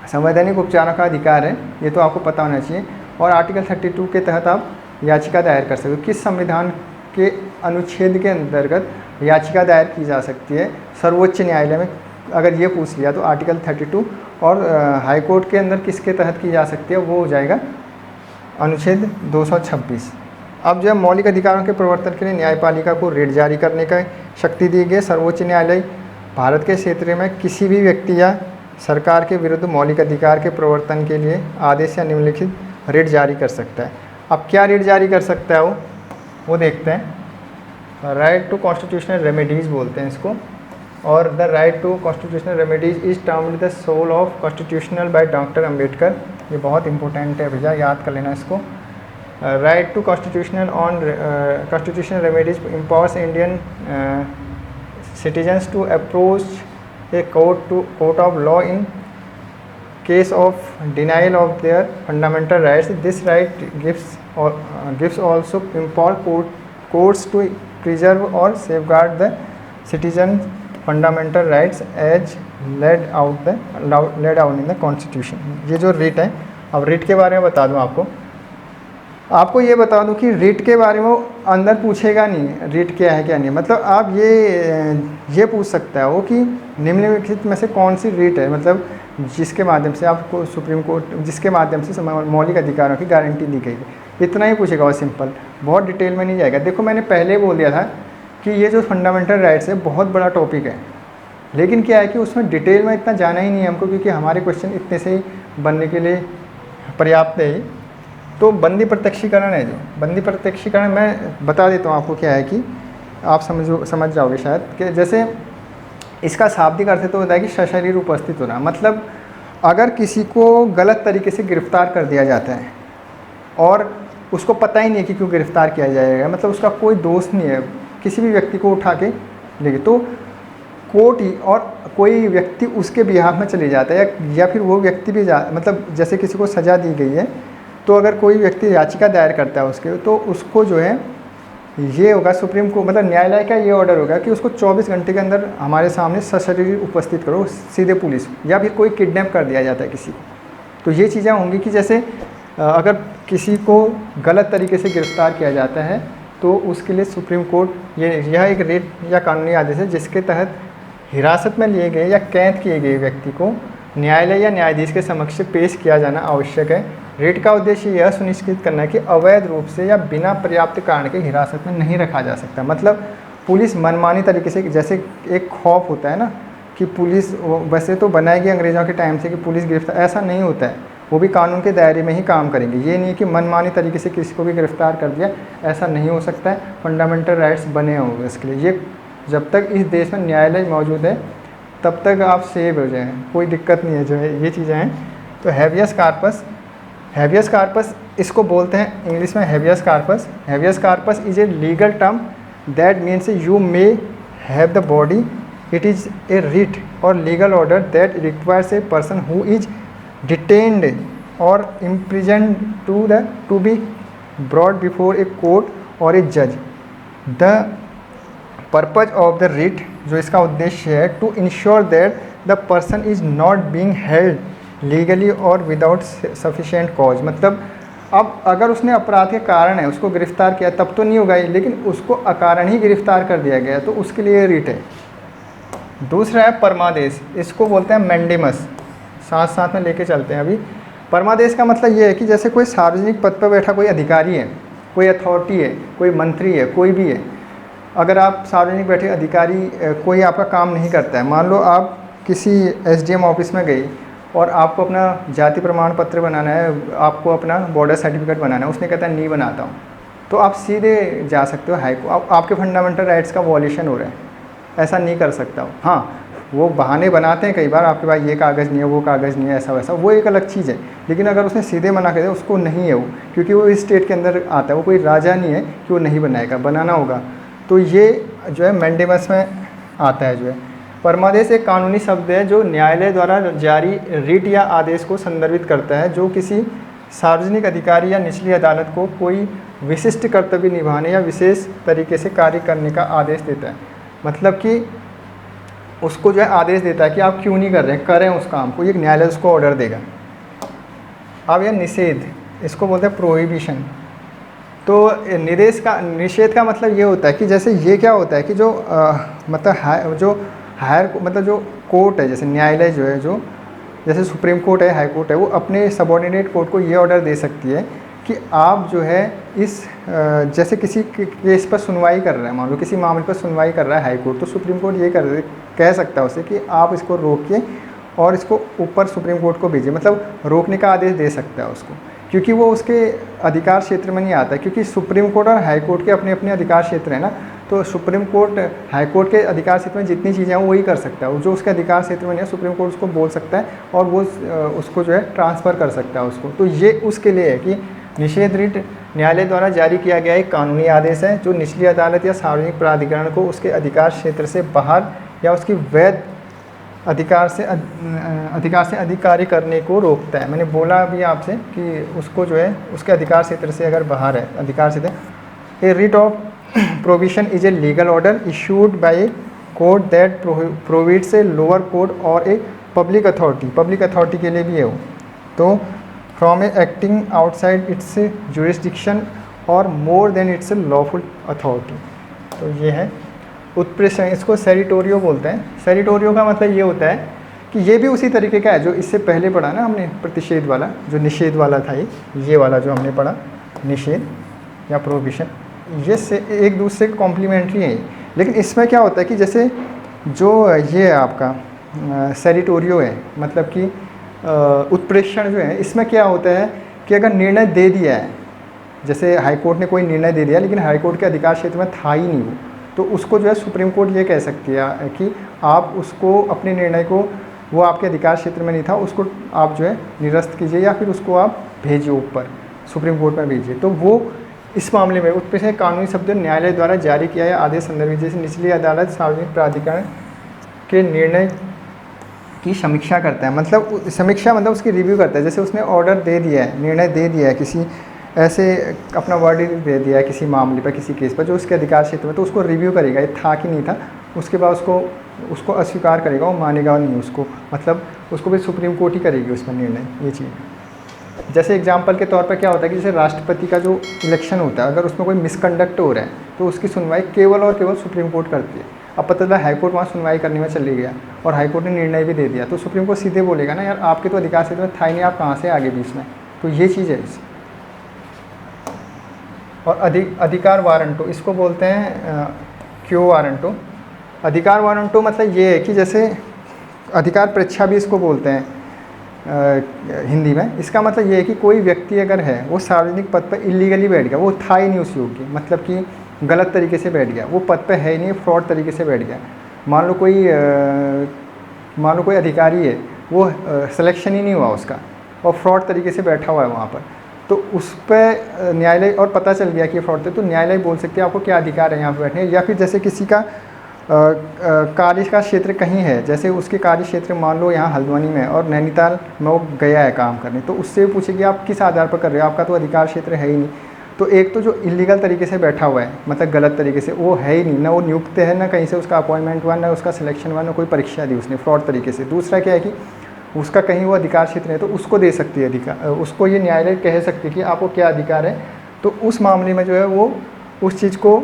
संवैधानिक उपचारों का अधिकार है, ये तो आपको पता होना चाहिए। और आर्टिकल 32 के तहत आप याचिका दायर कर सकते हो। किस संविधान के अनुच्छेद के अंतर्गत याचिका दायर की जा सकती है सर्वोच्च न्यायालय में, अगर ये पूछ लिया तो आर्टिकल 32। और हाई कोर्ट के अंदर किसके तहत की जा सकती है, वो हो जाएगा अनुच्छेद 226। अब जो है मौलिक अधिकारों के प्रवर्तन के लिए न्यायपालिका को रिट जारी करने का शक्ति दी गई। सर्वोच्च न्यायालय भारत के क्षेत्र में किसी भी व्यक्ति या सरकार के विरुद्ध मौलिक अधिकार के प्रवर्तन के लिए आदेश या निम्नलिखित रिट जारी कर सकता है। अब क्या रिट जारी कर सकता है वो देखते हैं। राइट टू कॉन्स्टिट्यूशनल रेमेडीज़ बोलते हैं इसको। और the right to constitutional remedies is termed the soul of constitutional by doctor Ambedkar. ये बहुत इंपॉर्टेंट है भैया, याद कर लेना इसको। Right to constitutional on constitutional remedies empowers Indian citizens to approach a court of law in case of denial of their fundamental rights. This right gives also empower courts to preserve or safeguard the citizens' fundamental rights as laid out in the constitution. ये जो writ है, अब writ के बारे में बता दूं आपको ये बता दूं कि रिट के बारे में अंदर पूछेगा नहीं रिट क्या है क्या नहीं। मतलब आप ये पूछ सकता है वो कि निम्नलिखित में से कौन सी रिट है, मतलब जिसके माध्यम से आपको सुप्रीम कोर्ट, जिसके माध्यम से मौलिक अधिकारों की गारंटी दी गई है। इतना ही पूछेगा वो, सिंपल, बहुत डिटेल में नहीं जाएगा। देखो मैंने पहले बोल दिया था कि ये जो फंडामेंटल राइट्स है बहुत बड़ा टॉपिक है, लेकिन क्या है कि उसमें डिटेल में इतना जाना ही नहीं है हमको, क्योंकि हमारे क्वेश्चन इतने से ही बनने के लिए पर्याप्त है। तो बंदी प्रत्यक्षीकरण है, जो बंदी प्रत्यक्षीकरण मैं बता देता हूँ आपको क्या है कि आप समझ जाओगे शायद। कि जैसे इसका शाब्दिक अर्थ तो होता है कि सशरीर उपस्थित होना, मतलब अगर किसी को गलत तरीके से गिरफ्तार कर दिया जाता है और उसको पता ही नहीं है कि क्यों गिरफ्तार किया जाएगा, मतलब उसका कोई दोष नहीं है, किसी भी व्यक्ति को उठा के लेके तो कोर्ट ही और कोई व्यक्ति उसके बिहाफ में चले जाता है या फिर वो व्यक्ति भी मतलब जैसे किसी को सज़ा दी गई है तो अगर कोई व्यक्ति याचिका दायर करता है उसके, तो उसको जो है ये होगा सुप्रीम कोर्ट मतलब न्यायालय का ये ऑर्डर होगा कि उसको 24 घंटे के अंदर हमारे सामने सशरीर उपस्थित करो, सीधे पुलिस, या फिर कोई किडनैप कर दिया जाता है किसी को, तो ये चीज़ें होंगी कि जैसे अगर किसी को गलत तरीके से गिरफ्तार किया जाता है तो उसके लिए सुप्रीम कोर्ट यह एक रेट या कानूनी आदेश है जिसके तहत हिरासत में लिए गए या कैद किए गए व्यक्ति को न्यायालय या न्यायाधीश के समक्ष पेश किया जाना आवश्यक है। रेट का उद्देश्य यह सुनिश्चित करना है कि अवैध रूप से या बिना पर्याप्त कारण के हिरासत में नहीं रखा जा सकता, मतलब पुलिस मनमानी तरीके से, जैसे एक खौफ होता है ना कि पुलिस वैसे तो बनाएगी अंग्रेज़ों के टाइम से कि पुलिस गिरफ्तार, ऐसा नहीं होता है, वो भी कानून के दायरे में ही काम करेंगे। ये नहीं कि मनमानी तरीके से किसी को भी गिरफ्तार कर दिया, ऐसा नहीं हो सकता है। फंडामेंटल राइट्स बने होंगे इसके लिए। ये जब तक इस देश में न्यायालय मौजूद है तब तक आप सेव हो जाएँ, कोई दिक्कत नहीं है, जो है ये चीज़ें हैं। तो हैबियस कार्पस, हैबियस कार्पस इसको बोलते हैं इंग्लिश में habeas corpus. Habeas corpus is a legal term that means you may have the body, it is a writ or legal order that requires a person who is detained or imprisoned to be brought before a court or a judge. The purpose of the writ, जो इसका उद्देश्य है, to ensure that the person is not being held legally or without sufficient cause, मतलब अब अगर उसने अपराध के कारण है उसको गिरफ्तार किया तब तो नहीं होगा, लेकिन उसको अकारण ही गिरफ्तार कर दिया गया तो उसके लिए रिट है। दूसरा है परमादेश, इसको बोलते हैं मैंडेमस, साथ साथ में लेके चलते हैं अभी। परमादेश का मतलब ये है कि जैसे कोई सार्वजनिक पद पर बैठा कोई अधिकारी है, कोई अथॉरिटी है, कोई मंत्री है, कोई भी है, अगर आप सार्वजनिक बैठे अधिकारी कोई आपका काम नहीं करता है, मान लो आप किसी एसडीएम ऑफिस में गई और आपको अपना जाति प्रमाण पत्र बनाना है, आपको अपना बॉर्डर सर्टिफिकेट बनाना है, उसने कहता है नहीं बनाता हूँ, तो आप सीधे जा सकते हो हाई कोर्ट, आपके फंडामेंटल राइट्स का वॉल्यूशन हो रहा है, ऐसा नहीं कर सकता हो। हाँ, वो बहाने बनाते हैं कई बार, आपके पास ये कागज़ नहीं है, वो कागज़ नहीं है, ऐसा वैसा, वो एक अलग चीज़ है, लेकिन अगर उसने सीधे मना कर दिया उसको नहीं है वो, क्योंकि वो इस स्टेट के अंदर आता है, वो कोई राजा नहीं है कि वो नहीं बनाएगा, बनाना होगा। तो ये जो है मैंडेमस में आता है। जो है परमादेश एक कानूनी शब्द है जो न्यायालय द्वारा जारी रिट या आदेश को संदर्भित करता है, जो किसी सार्वजनिक अधिकारी या निचली अदालत को कोई विशिष्ट कर्तव्य निभाने या विशेष तरीके से कार्य करने का आदेश देता है। मतलब कि उसको जो है आदेश देता है कि आप क्यों नहीं कर रहे हैं, करें उस काम को, ये न्यायालय उसको ऑर्डर देगा। अब यह निषेध, इसको बोलते हैं प्रोहिबिशन। तो निषेध का मतलब ये होता है कि जैसे ये क्या होता है कि जो मतलब जो कोर्ट है, जैसे न्यायालय जो है, जो जैसे सुप्रीम कोर्ट है, हाई कोर्ट है, वो अपने सबॉर्डिनेट कोर्ट को ये ऑर्डर दे सकती है कि आप जो है इस जैसे किसी केस पर सुनवाई कर रहे हैं, मान लो किसी मामले पर सुनवाई कर रहा है हाई कोर्ट, तो सुप्रीम कोर्ट ये कह सकता है उसे कि आप इसको रोकिए और इसको ऊपर सुप्रीम कोर्ट को भेजिए, मतलब रोकने का आदेश दे सकता है उसको, क्योंकि वो उसके अधिकार क्षेत्र में नहीं आता, क्योंकि सुप्रीम कोर्ट और हाई कोर्ट के अपने अपने अधिकार क्षेत्र है ना। तो सुप्रीम कोर्ट हाई कोर्ट के अधिकार क्षेत्र में जितनी चीज़ें हैं वो वही कर सकता है, जो उसके अधिकार क्षेत्र में नहीं है सुप्रीम कोर्ट उसको बोल सकता है और वो उसको जो है ट्रांसफ़र कर सकता है उसको। तो ये उसके लिए है कि निषेध रिट न्यायालय द्वारा जारी किया गया एक कानूनी आदेश है जो निचली अदालत या सार्वजनिक प्राधिकरण को उसके अधिकार क्षेत्र से बाहर या उसकी वैध अधिकार से अधिक कार्य करने को रोकता है। मैंने बोला अभी आपसे कि उसको जो है उसके अधिकार क्षेत्र से अगर बाहर है अधिकार क्षेत्र। A writ of provision is a legal order issued by a court that provides a lower court or a public authority के लिए भी है वो, तो from a acting outside its jurisdiction or more than its lawful authority. तो ये है उत्प्रेषण, इसको सेरिटोरियो बोलते हैं। सेरिटोरियो का मतलब ये होता है कि ये भी उसी तरीके का है जो इससे पहले पढ़ा ना हमने, प्रतिषेध वाला, जो निषेध वाला था, ये वाला जो हमने पढ़ा निषेध या प्रोहिबिशन, ये से एक दूसरे कॉम्प्लीमेंट्री है। लेकिन इसमें क्या होता है कि जैसे जो ये है आपका सेरिटोरियो है, मतलब कि उत्प्रेषण जो है, इसमें क्या होता है कि अगर निर्णय दे दिया है, जैसे हाई कोर्ट ने कोई निर्णय दे दिया लेकिन हाई कोर्ट के अधिकार क्षेत्र में था ही नहीं वो, तो उसको जो है सुप्रीम कोर्ट ये कह सकती है कि आप उसको अपने निर्णय को, वो आपके अधिकार क्षेत्र में नहीं था, उसको आप जो है निरस्त कीजिए या फिर उसको आप भेजिए ऊपर सुप्रीम कोर्ट में भेजिए। तो वो इस मामले में उत्पन्न है कानूनी शब्द न्यायालय द्वारा जारी किया है आदेश संदर्भित, जैसे निचली अदालत सार्वजनिक प्राधिकरण के निर्णय की समीक्षा करता है। मतलब समीक्षा मतलब उसकी रिव्यू करता है। जैसे उसने ऑर्डर दे दिया है, निर्णय दे दिया है, किसी ऐसे अपना वर्डिक्ट दे दिया है किसी मामले पर, किसी केस पर जो उसके अधिकार क्षेत्र में, तो उसको रिव्यू करेगा, ये था कि नहीं था। उसके बाद उसको अस्वीकार करेगा, वो मानेगा नहीं उसको, मतलब उसको भी सुप्रीम कोर्ट ही करेगी उसका निर्णय, ये चीज़। जैसे एग्जाम्पल के तौर पर क्या होता है कि जैसे राष्ट्रपति का जो इलेक्शन होता है, अगर उसमें कोई मिसकंडक्ट हो रहा है तो उसकी सुनवाई केवल और केवल सुप्रीम कोर्ट करती है। अब पता चला हाईकोर्ट वहाँ सुनवाई करने में चली गया और हाईकोर्ट ने निर्णय भी दे दिया, तो सुप्रीम कोर्ट सीधे बोलेगा ना, यार आपके तो अधिकार क्षेत्र में था ही नहीं, आप कहाँ से आगे बीच में। तो ये चीज़ है इस। और अधिकार वारंटो, इसको बोलते हैं क्यो वारंटो। अधिकार वारंटो मतलब ये है कि जैसे अधिकार परीक्षा भी इसको बोलते हैं हिंदी में। इसका मतलब ये है कि कोई व्यक्ति अगर है वो सार्वजनिक पद पर इलीगली बैठ गया, वो था ही नहीं उस योग्य, मतलब कि गलत तरीके से बैठ गया, वो पद पे है ही नहीं, फ्रॉड तरीके से बैठ गया। मान लो कोई अधिकारी है, वो सिलेक्शन ही नहीं हुआ उसका और फ्रॉड तरीके से बैठा हुआ है वहाँ पर, तो उस पर न्यायालय, और पता चल गया कि ये फ्रॉड थे, तो न्यायालय बोल सकते हैं आपको क्या अधिकार है यहाँ पर बैठने। या फिर जैसे किसी का कार्य का क्षेत्र कहीं है, जैसे उसके कार्य क्षेत्र मान लो यहाँ हल्द्वानी में और नैनीताल में वो गया है काम करने, तो उससे पूछेगी आप किस आधार पर कर रहे हो, आपका तो अधिकार क्षेत्र है ही नहीं। तो एक तो जो इलीगल तरीके से बैठा हुआ है, मतलब गलत तरीके से, वो है ही नहीं, ना वो नियुक्त है, ना कहीं से उसका अपॉइंटमेंट हुआ, ना उसका सिलेक्शन हुआ, ना कोई परीक्षा दी उसने, फ्रॉड तरीके से। दूसरा क्या है कि उसका कहीं वो अधिकार क्षेत्र है, तो उसको दे सकती है अधिकार, उसको ये न्यायालय कह सकती है कि आपको क्या अधिकार है। तो उस मामले में जो है वो उस चीज़ को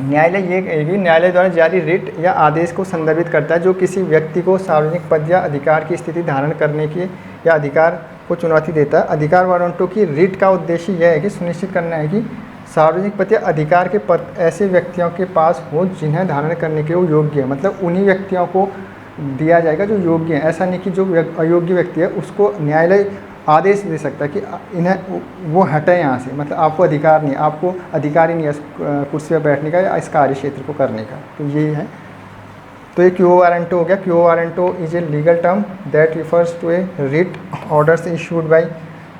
न्यायालय ये कहेगी, न्यायालय द्वारा जारी रिट या आदेश को संदर्भित करता है जो किसी व्यक्ति को सार्वजनिक पद या अधिकार की स्थिति धारण करने की या अधिकार को चुनौती देता है। अधिकार वारंटों की रिट का उद्देश्य यह है कि सुनिश्चित करना है कि सार्वजनिक पद या अधिकार के पद ऐसे व्यक्तियों के पास हो जिन्हें धारण करने के वो योग्य है, मतलब उन्हीं व्यक्तियों को दिया जाएगा जो योग्य है। ऐसा नहीं कि जो अयोग्य व्यक्ति है उसको न्यायालय आदेश दे सकता है कि इन्हें वो हटे यहाँ से, मतलब आपको अधिकार नहीं, आपको अधिकार ही नहीं है कुर्सी पर बैठने का या इस कार्य क्षेत्र को करने का। तो यही है। तो ये क्यो वारंटो हो गया। Quo warranto is a legal term that refers to a writ orders issued by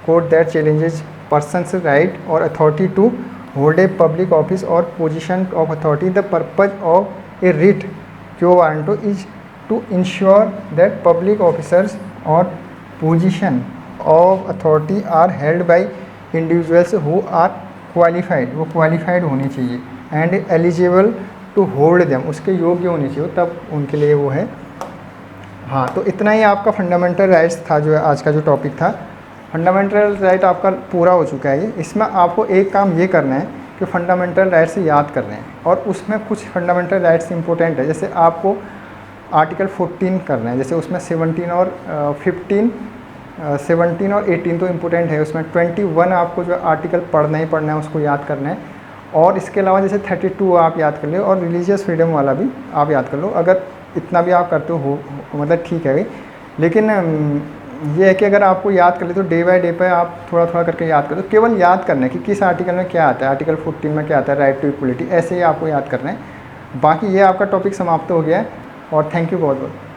court that challenges person's right or authority to hold a public office or position of authority. The purpose of a writ quo warranto is to ensure that public officers or position of authority are held by individuals who are qualified, वो qualified होनी चाहिए, and eligible to hold them, उसके योग्य होने चाहिए, तब उनके लिए वो है। हाँ, तो इतना ही आपका फंडामेंटल राइट्स था, जो आज का जो टॉपिक था। फंडामेंटल राइट आपका पूरा हो चुका है। इसमें आपको एक काम ये करना है कि फंडामेंटल राइट्स याद करने हैं, और उसमें कुछ फंडामेंटल राइट्स इंपॉर्टेंट है। जैसे आपको आर्टिकल 14 करना है, जैसे उसमें 17 और 18 तो इम्पोर्टेंट है। उसमें 21 आपको जो आर्टिकल पढ़ना ही पढ़ना है, उसको याद करना है। और इसके अलावा जैसे 32 आप याद कर लो, और रिलीजियस फ्रीडम वाला भी आप याद कर लो। अगर इतना भी आप करते हो मतलब ठीक है भाई। लेकिन ये है कि अगर आपको याद कर ले तो डे बाय डे पे आप थोड़ा थोड़ा करके याद कर दो। केवल याद करना है कि किस आर्टिकल में क्या आता है, आर्टिकल 14 में क्या आता है, राइट टू इक्वलिटी, ऐसे ही आपको याद करना है। बाकी ये आपका टॉपिक समाप्त हो गया है, और थैंक यू बहुत बहुत।